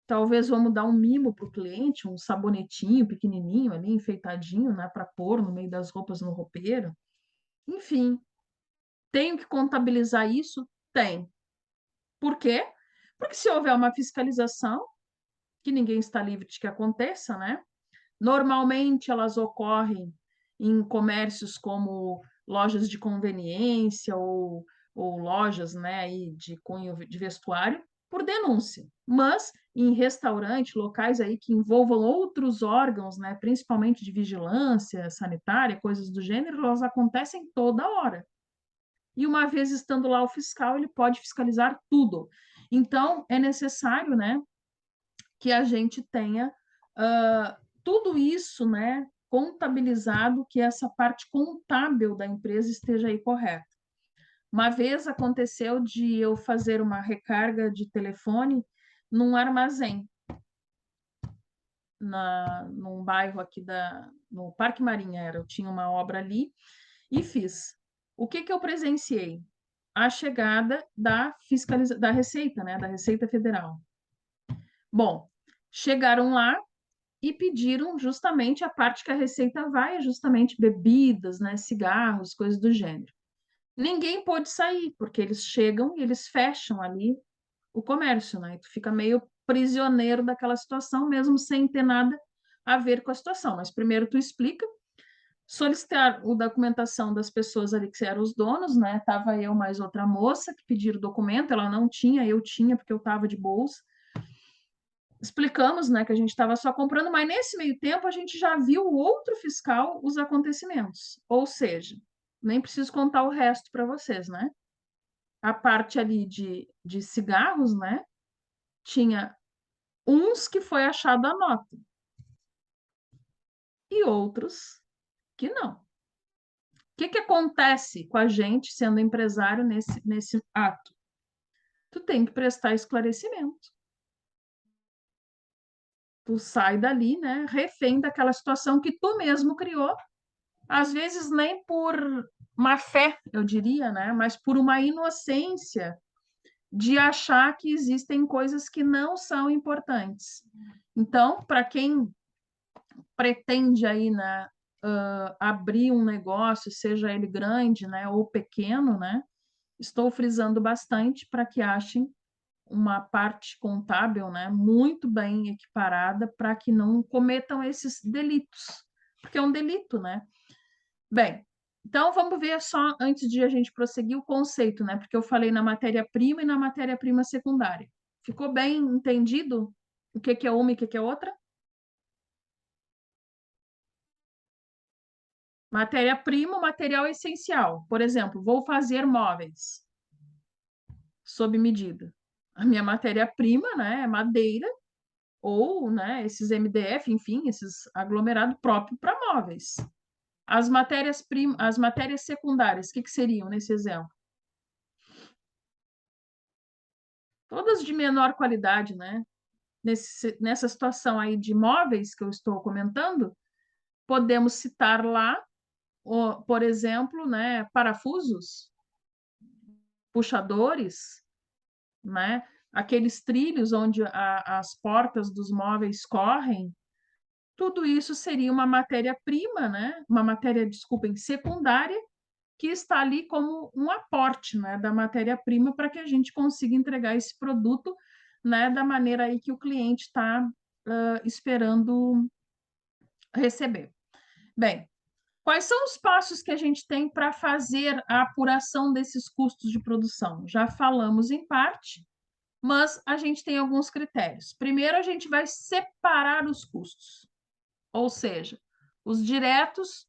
Talvez vamos dar um mimo para o cliente, um sabonetinho pequenininho ali, enfeitadinho, né, para pôr no meio das roupas no roupeiro. Enfim, tenho que contabilizar isso? Tem. Por quê? Porque se houver uma fiscalização, que ninguém está livre de que aconteça, né? Normalmente elas ocorrem em comércios como lojas de conveniência ou lojas, né, aí de cunho de vestuário, por denúncia. Mas em restaurante, locais aí que envolvam outros órgãos, né, principalmente de vigilância sanitária, coisas do gênero, elas acontecem toda hora. E uma vez estando lá o fiscal, ele pode fiscalizar tudo. Então, é necessário, né, que a gente tenha tudo isso, né, contabilizado, que essa parte contábil da empresa esteja aí correta. Uma vez aconteceu de eu fazer uma recarga de telefone num armazém, num bairro aqui no Parque Marinha, eu tinha uma obra ali e fiz. O que eu presenciei? A chegada da Receita, né, da Receita Federal. Bom, chegaram lá e pediram justamente a parte que a Receita vai, justamente bebidas, né, cigarros, coisas do gênero. Ninguém pôde sair, porque eles chegam e eles fecham ali o comércio, né? E tu fica meio prisioneiro daquela situação, mesmo sem ter nada a ver com a situação. Mas primeiro tu explica, solicitar a documentação das pessoas ali que eram os donos, né? Tava eu mais outra moça que pediram o documento, ela não tinha, eu tinha, porque eu estava de bolsa. Explicamos, né, que a gente estava só comprando, mas nesse meio tempo a gente já viu o outro fiscal os acontecimentos. Ou seja, nem preciso contar o resto para vocês, né? A parte ali de cigarros, né? Tinha uns que foi achado a nota e outros que não. O que acontece com a gente sendo empresário nesse ato? Tu tem que prestar esclarecimento. Tu sai dali, né, refém daquela situação que tu mesmo criou, às vezes nem por má fé, eu diria, né, mas por uma inocência de achar que existem coisas que não são importantes. Então, para quem pretende aí, né, abrir um negócio, seja ele grande, né, ou pequeno, né, estou frisando bastante para que achem uma parte contábil, né, muito bem equiparada para que não cometam esses delitos, porque é um delito, né? Bem, então vamos ver só, antes de a gente prosseguir, o conceito, né? Porque eu falei na matéria-prima e na matéria-prima secundária. Ficou bem entendido o que é uma e o que é outra? Matéria-prima, material essencial. Por exemplo, vou fazer móveis sob medida. A minha matéria-prima, né, é madeira ou, né, esses MDF, enfim, esses aglomerados próprios para móveis. As matérias secundárias, o que seriam nesse exemplo? Todas de menor qualidade, né? Nessa situação aí de móveis que eu estou comentando, podemos citar lá, por exemplo, né, parafusos, puxadores, né? Aqueles trilhos onde as portas dos móveis correm, tudo isso seria uma matéria-prima, né? Uma matéria, desculpem, secundária, que está ali como um aporte, né, da matéria-prima para que a gente consiga entregar esse produto, né, da maneira aí que o cliente está esperando receber. Bem, quais são os passos que a gente tem para fazer a apuração desses custos de produção? Já falamos em parte, mas a gente tem alguns critérios. Primeiro, a gente vai separar os custos, ou seja, os diretos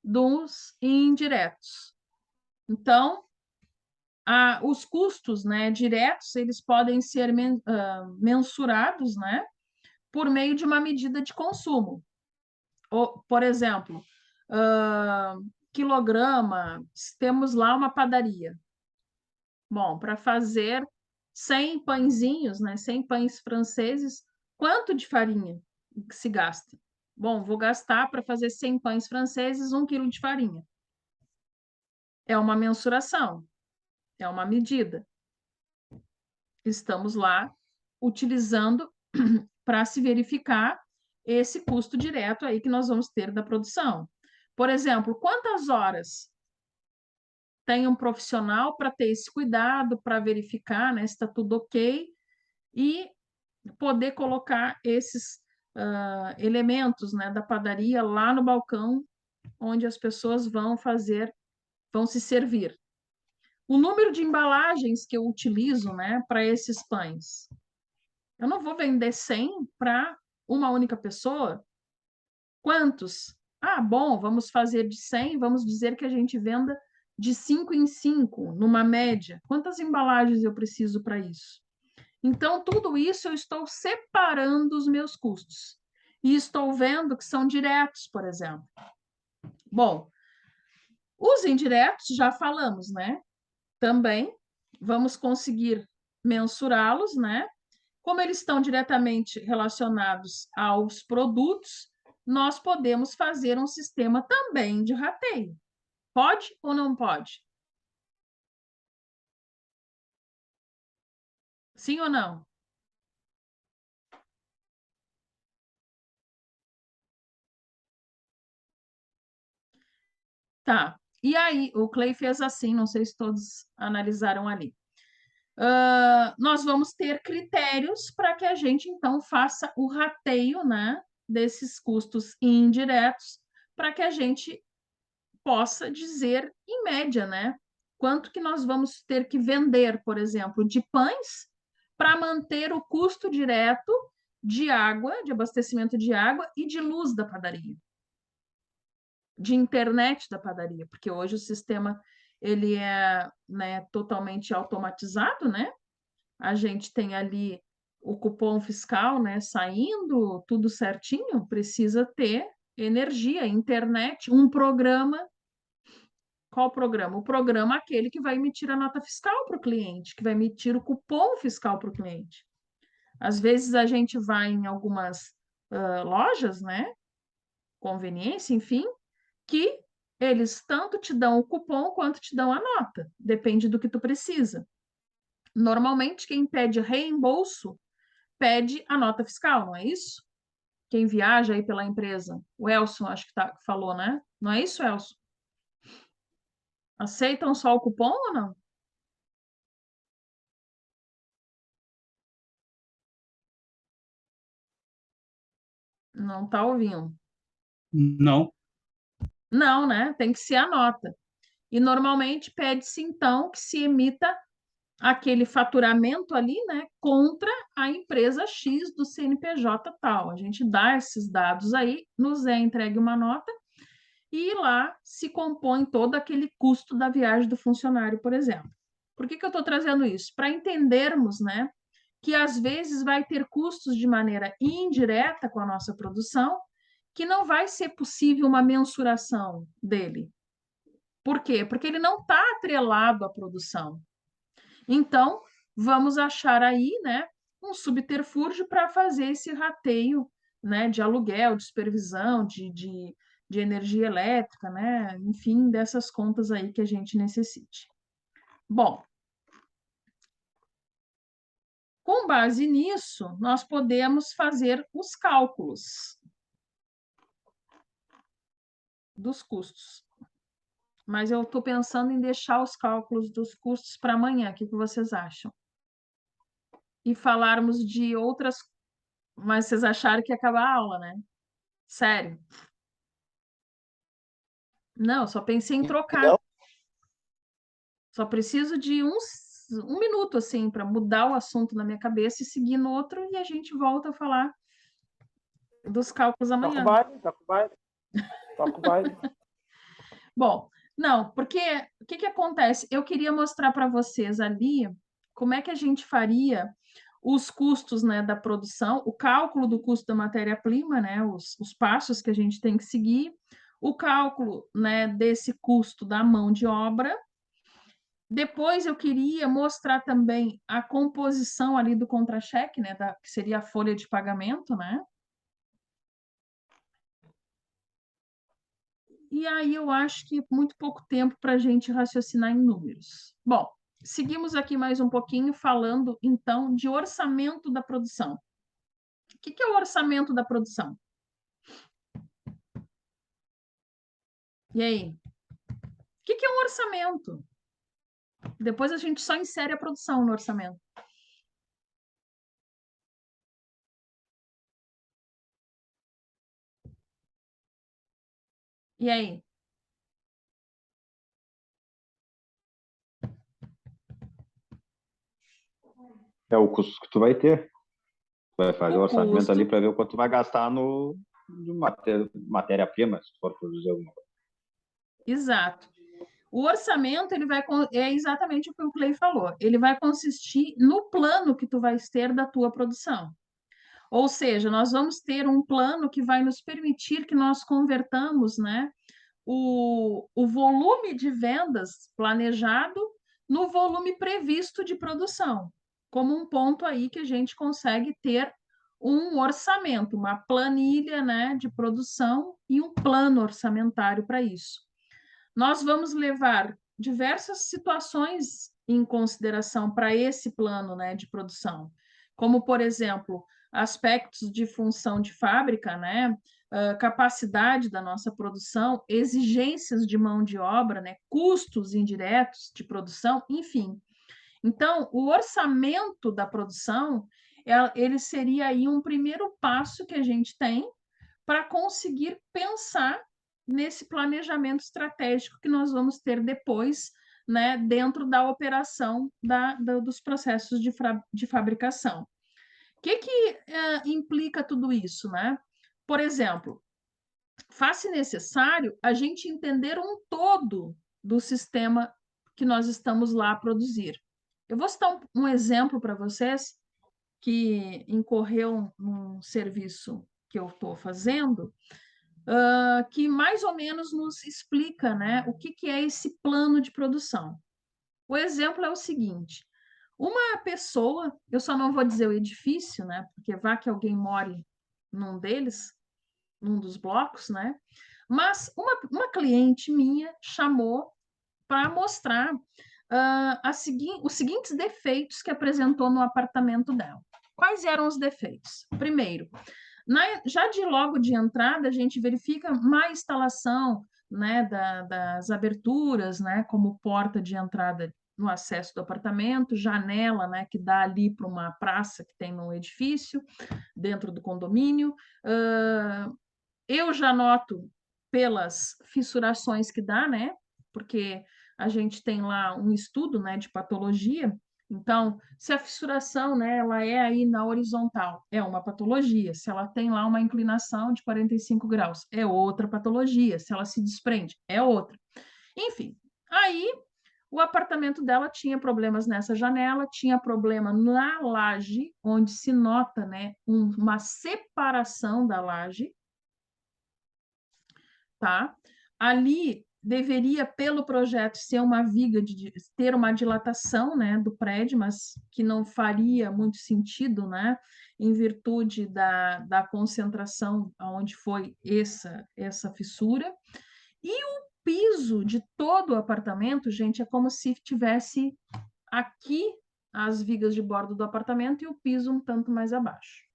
dos indiretos. Então, os custos, né, diretos, eles podem ser mensurados, né, por meio de uma medida de consumo. Por exemplo, quilograma, temos lá uma padaria. Bom, para fazer 100 pãezinhos, né, 100 pães franceses, quanto de farinha que se gasta? Bom, vou gastar para fazer 100 pães franceses 1 quilo de farinha. É uma mensuração, é uma medida. Estamos lá utilizando para se verificar esse custo direto aí que nós vamos ter da produção. Por exemplo, quantas horas tem um profissional para ter esse cuidado, para verificar, né, se está tudo ok, e poder colocar esses elementos, né, da padaria lá no balcão, onde as pessoas vão se servir. O número de embalagens que eu utilizo, né, para esses pães. Eu não vou vender 100 para uma única pessoa. Quantos? Ah, bom, vamos fazer de 100, vamos dizer que a gente venda de 5 em 5, numa média. Quantas embalagens eu preciso para isso? Então, tudo isso eu estou separando os meus custos. E estou vendo que são diretos, por exemplo. Bom, os indiretos já falamos, né? Também vamos conseguir mensurá-los, né? Como eles estão diretamente relacionados aos produtos, nós podemos fazer um sistema também de rateio. Pode ou não pode? Sim ou não? Tá. E aí, o Clay fez assim, não sei se todos analisaram ali. Nós vamos ter critérios para que a gente, então, faça o rateio, né, desses custos indiretos, para que a gente possa dizer, em média, né, quanto que nós vamos ter que vender, por exemplo, de pães para manter o custo direto de água, de abastecimento de água e de luz da padaria, de internet da padaria, porque hoje o sistema ele é, né, totalmente automatizado, né? A gente tem ali o cupom fiscal, né, saindo tudo certinho, precisa ter energia, internet, um programa. Qual programa? O programa aquele que vai emitir a nota fiscal para o cliente, que vai emitir o cupom fiscal para o cliente. Às vezes a gente vai em algumas lojas, né? Conveniência, enfim, que eles tanto te dão o cupom quanto te dão a nota, depende do que tu precisa. Normalmente, quem pede reembolso pede a nota fiscal, não é isso? Quem viaja aí pela empresa. O Elson, acho que falou, né? Não é isso, Elson? Aceitam só o cupom ou não? Não está ouvindo. Não. Não, né? Tem que ser a nota. E normalmente pede-se, então, que se emita aquele faturamento ali, né, contra a empresa X do CNPJ tal. A gente dá esses dados aí, nos é entregue uma nota e lá se compõe todo aquele custo da viagem do funcionário, por exemplo. Por que eu estou trazendo isso? Para entendermos, né, que às vezes vai ter custos de maneira indireta com a nossa produção que não vai ser possível uma mensuração dele. Por quê? Porque ele não está atrelado à produção. Então, vamos achar aí, né, um subterfúgio para fazer esse rateio, né, de aluguel, de supervisão, de energia elétrica, né, enfim, dessas contas aí que a gente necessite. Bom, com base nisso, nós podemos fazer os cálculos dos custos. Mas eu estou pensando em deixar os cálculos dos custos para amanhã. O que vocês acham? E falarmos de outras. Mas vocês acharam que ia acabar a aula, né? Sério. Não, só pensei em trocar. Só preciso de um minuto, assim, para mudar o assunto na minha cabeça e seguir no outro, e a gente volta a falar dos cálculos amanhã. Toca o baile. Bom, não, porque o que acontece? Eu queria mostrar para vocês ali como é que a gente faria os custos, né, da produção, o cálculo do custo da matéria-prima, né, os passos que a gente tem que seguir, o cálculo, né, desse custo da mão de obra. Depois eu queria mostrar também a composição ali do contra-cheque, né, que seria a folha de pagamento, né? E aí eu acho que muito pouco tempo para a gente raciocinar em números. Bom, seguimos aqui mais um pouquinho falando, então, de orçamento da produção. O que é o orçamento da produção? E aí? O que é um orçamento? Depois a gente só insere a produção no orçamento. E aí? É o custo que tu vai ter. Tu vai fazer o orçamento custo ali para ver o quanto tu vai gastar no de matéria-prima, se for produzir alguma coisa. Exato. O orçamento é exatamente o que o Clay falou. Ele vai consistir no plano que tu vais ter da tua produção. Ou seja, nós vamos ter um plano que vai nos permitir que nós convertamos, né, o volume de vendas planejado no volume previsto de produção, como um ponto aí que a gente consegue ter um orçamento, uma planilha, né, de produção e um plano orçamentário para isso. Nós vamos levar diversas situações em consideração para esse plano, né, de produção, como, por exemplo, aspectos de função de fábrica, né, capacidade da nossa produção, exigências de mão de obra, né, custos indiretos de produção, enfim. Então, o orçamento da produção, ele seria aí um primeiro passo que a gente tem para conseguir pensar nesse planejamento estratégico que nós vamos ter depois, né, dentro da operação dos processos de fabricação. O que implica tudo isso, né? Por exemplo, faz-se necessário a gente entender um todo do sistema que nós estamos lá a produzir. Eu vou citar um exemplo para vocês que incorreu num serviço que eu estou fazendo, que mais ou menos nos explica, né, o que é esse plano de produção. O exemplo é o seguinte: uma pessoa, eu só não vou dizer o edifício, né, porque vá que alguém more num deles, num dos blocos, né, mas uma cliente minha chamou para mostrar os seguintes defeitos que apresentou no apartamento dela. Quais eram os defeitos? Primeiro, já de logo de entrada, a gente verifica má instalação, né, das aberturas, né, como porta de entrada no acesso do apartamento, janela, né, que dá ali para uma praça que tem no edifício, dentro do condomínio. Eu já noto pelas fissurações que dá, né, porque a gente tem lá um estudo, né, de patologia. Então, se a fissuração, né, ela é aí na horizontal, é uma patologia. Se ela tem lá uma inclinação de 45 graus, é outra patologia. Se ela se desprende, é outra. Enfim, aí o apartamento dela tinha problemas nessa janela, tinha problema na laje, onde se nota, né, uma separação da laje. tá? Ali deveria, pelo projeto, ser uma viga, ter uma dilatação, né, do prédio, mas que não faria muito sentido, né, em virtude da concentração onde foi essa fissura. E o piso de todo o apartamento, gente, é como se tivesse aqui as vigas de bordo do apartamento e o piso um tanto mais abaixo.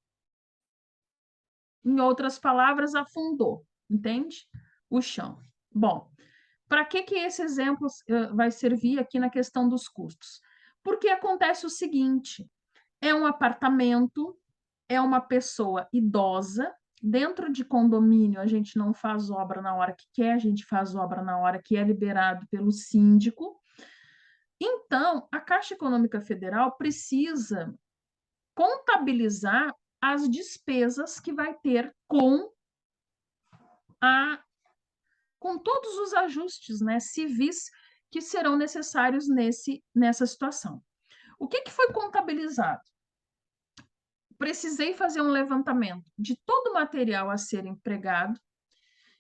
Em outras palavras, afundou, entende? O chão. Bom, para que esse exemplo vai servir aqui na questão dos custos? Porque acontece o seguinte, é um apartamento, é uma pessoa idosa, dentro de condomínio a gente não faz obra na hora que quer, a gente faz obra na hora que é liberado pelo síndico. Então, a Caixa Econômica Federal precisa contabilizar as despesas que vai ter com todos os ajustes, né, civis que serão necessários nessa situação. O que foi contabilizado? Precisei fazer um levantamento de todo o material a ser empregado,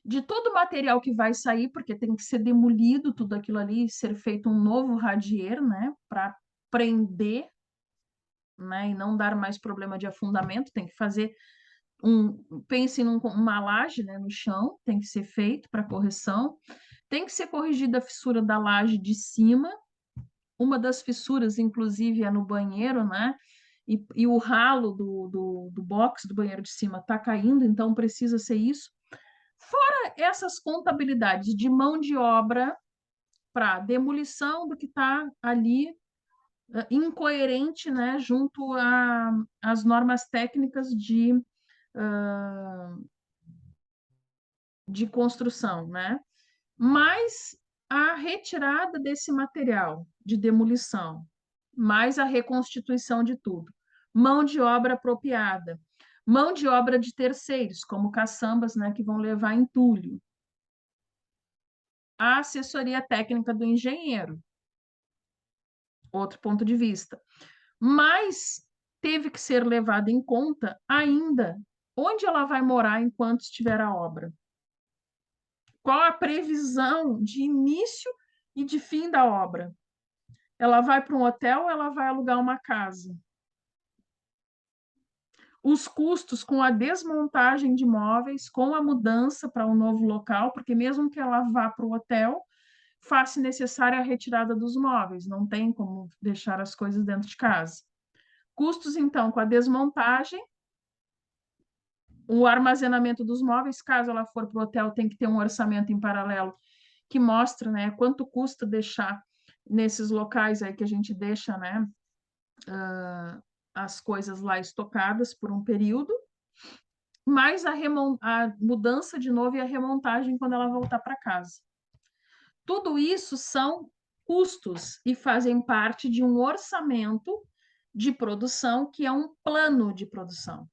de todo o material que vai sair, porque tem que ser demolido tudo aquilo ali e ser feito um novo radier, né, para prender, né, e não dar mais problema de afundamento, tem que fazer pense numa laje, né, no chão, tem que ser feito para correção, tem que ser corrigida a fissura da laje de cima, uma das fissuras, inclusive, é no banheiro, né, e o ralo do box do banheiro de cima está caindo, então precisa ser isso. Fora essas contabilidades de mão de obra para demolição do que está ali incoerente, né, junto às normas técnicas de construção, né? Mais a retirada desse material de demolição, mais a reconstituição de tudo. Mão de obra apropriada, mão de obra de terceiros, como caçambas, né, que vão levar entulho. A assessoria técnica do engenheiro, outro ponto de vista. Mas teve que ser levado em conta ainda onde ela vai morar enquanto estiver a obra. Qual a previsão de início e de fim da obra? Ela vai para um hotel ou ela vai alugar uma casa? Os custos com a desmontagem de móveis, com a mudança para um novo local, porque mesmo que ela vá para o hotel, faz-se necessária a retirada dos móveis, não tem como deixar as coisas dentro de casa. Custos, então, com a desmontagem, o armazenamento dos móveis, caso ela for para o hotel, tem que ter um orçamento em paralelo que mostra, né, quanto custa deixar nesses locais aí que a gente deixa, né, as coisas lá estocadas por um período, mais a mudança de novo e a remontagem quando ela voltar para casa. Tudo isso são custos e fazem parte de um orçamento de produção, que é um plano de produção.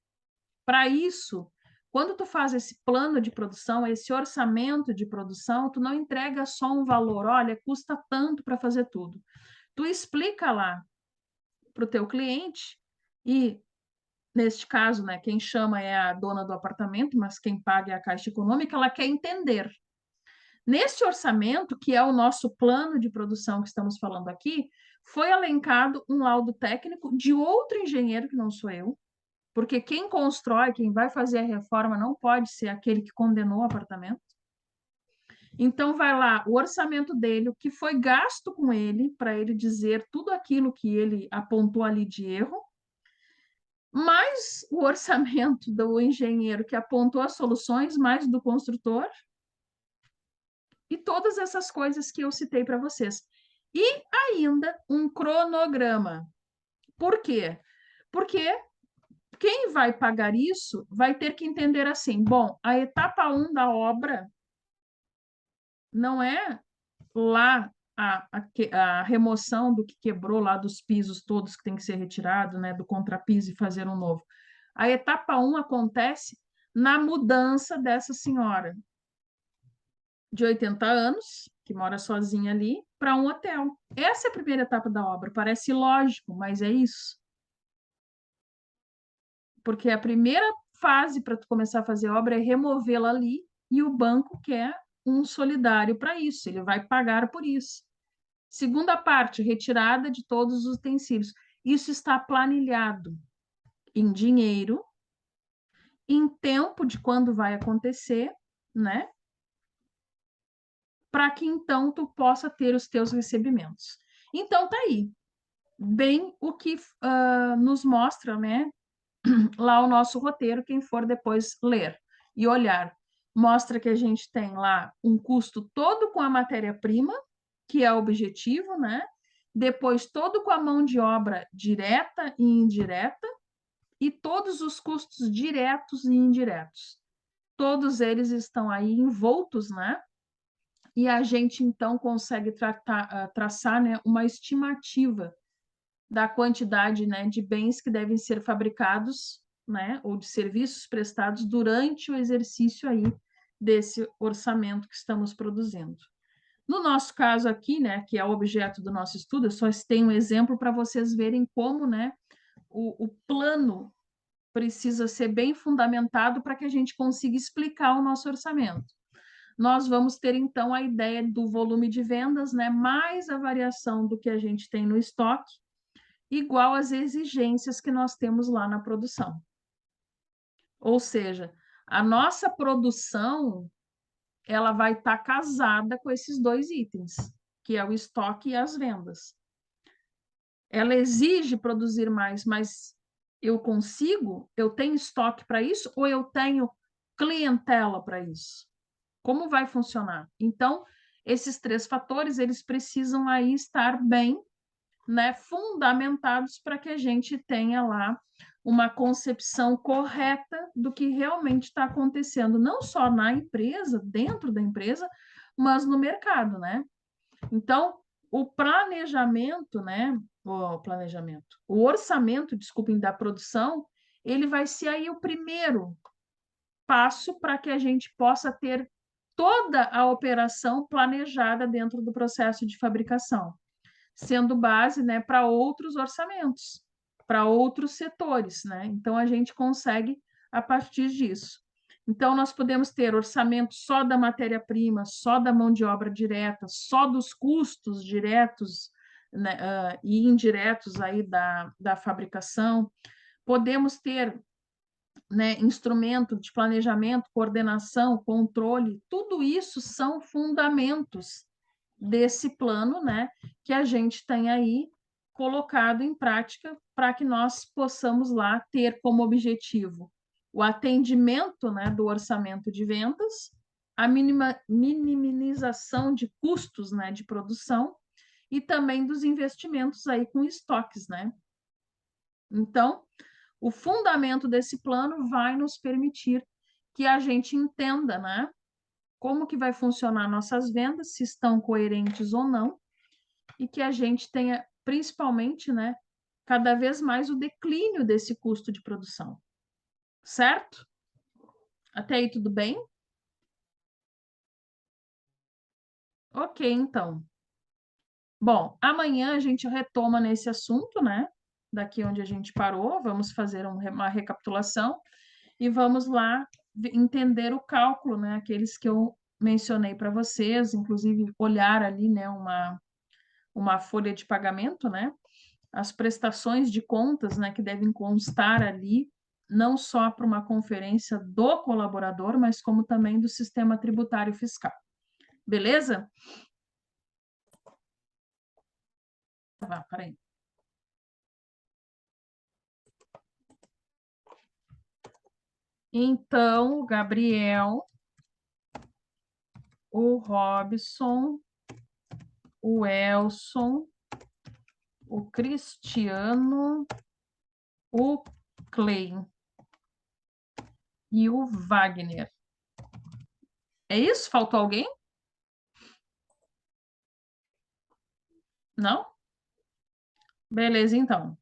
Para isso, quando tu faz esse plano de produção, esse orçamento de produção, tu não entrega só um valor, olha, custa tanto para fazer tudo. Tu explica lá para o teu cliente e, neste caso, né, quem chama é a dona do apartamento, mas quem paga é a Caixa Econômica, ela quer entender. Neste orçamento, que é o nosso plano de produção que estamos falando aqui, foi elencado um laudo técnico de outro engenheiro, que não sou eu, porque quem constrói, quem vai fazer a reforma, não pode ser aquele que condenou o apartamento. Então, vai lá o orçamento dele, o que foi gasto com ele, para ele dizer tudo aquilo que ele apontou ali de erro, mais o orçamento do engenheiro que apontou as soluções, mais do construtor, e todas essas coisas que eu citei para vocês. E ainda um cronograma. Por quê? Porque quem vai pagar isso vai ter que entender assim, bom, a etapa 1 da obra não é lá a remoção do que quebrou lá dos pisos todos que tem que ser retirado, né, do contrapiso e fazer um novo. A etapa 1 acontece na mudança dessa senhora de 80 anos, que mora sozinha ali, para um hotel. Essa é a primeira etapa da obra. Parece lógico, mas é isso. Porque a primeira fase para tu começar a fazer obra é removê-la ali e o banco quer um solidário para isso, ele vai pagar por isso. Segunda parte, retirada de todos os utensílios. Isso está planilhado em dinheiro, em tempo de quando vai acontecer, né? Para que então tu possa ter os teus recebimentos. Então tá aí, bem o que nos mostra, né? Lá o nosso roteiro, quem for depois ler e olhar, mostra que a gente tem lá um custo todo com a matéria-prima, que é o objetivo, né? Depois todo com a mão de obra direta e indireta, e todos os custos diretos e indiretos. Todos eles estão aí envoltos, né? E a gente então consegue traçar, né, uma estimativa da quantidade, né, de bens que devem ser fabricados, né, ou de serviços prestados durante o exercício aí desse orçamento que estamos produzindo. No nosso caso aqui, né, que é o objeto do nosso estudo, eu só tenho um exemplo para vocês verem como, né, o plano precisa ser bem fundamentado para que a gente consiga explicar o nosso orçamento. Nós vamos ter, então, a ideia do volume de vendas, né, mais a variação do que a gente tem no estoque, igual às exigências que nós temos lá na produção. Ou seja, a nossa produção, ela vai estar casada com esses dois itens, que é o estoque e as vendas. Ela exige produzir mais, mas eu consigo? Eu tenho estoque para isso ou eu tenho clientela para isso? Como vai funcionar? Então, esses três fatores, eles precisam aí estar bem, né, fundamentados para que a gente tenha lá uma concepção correta do que realmente está acontecendo, não só na empresa, dentro da empresa, mas no mercado, né? Então, o planejamento, né, o orçamento, desculpem, da produção, ele vai ser aí o primeiro passo para que a gente possa ter toda a operação planejada dentro do processo de fabricação, sendo base, né, para outros orçamentos, para outros setores, né? Então a gente consegue a partir disso. Então nós podemos ter orçamento só da matéria-prima, só da mão de obra direta, só dos custos diretos, né, e indiretos aí da fabricação. Podemos ter, né, instrumento de planejamento, coordenação, controle, tudo isso são fundamentos desse plano, né, que a gente tem aí colocado em prática para que nós possamos lá ter como objetivo o atendimento, né, do orçamento de vendas, a minimização de custos, né, de produção e também dos investimentos aí com estoques, né? Então, o fundamento desse plano vai nos permitir que a gente entenda, né, como que vai funcionar nossas vendas, se estão coerentes ou não, e que a gente tenha, principalmente, né, cada vez mais o declínio desse custo de produção. Certo? Até aí tudo bem? Ok, então. Bom, amanhã a gente retoma nesse assunto, né? Daqui onde a gente parou, vamos fazer uma recapitulação e vamos lá entender o cálculo, né? Aqueles que eu mencionei para vocês, inclusive olhar ali, né, uma folha de pagamento, né? As prestações de contas, né, que devem constar ali, não só para uma conferência do colaborador, mas como também do sistema tributário fiscal. Beleza? Peraí. Então, o Gabriel, o Robson, o Elson, o Cristiano, o Clay e o Wagner. É isso? Faltou alguém? Não? Beleza, então.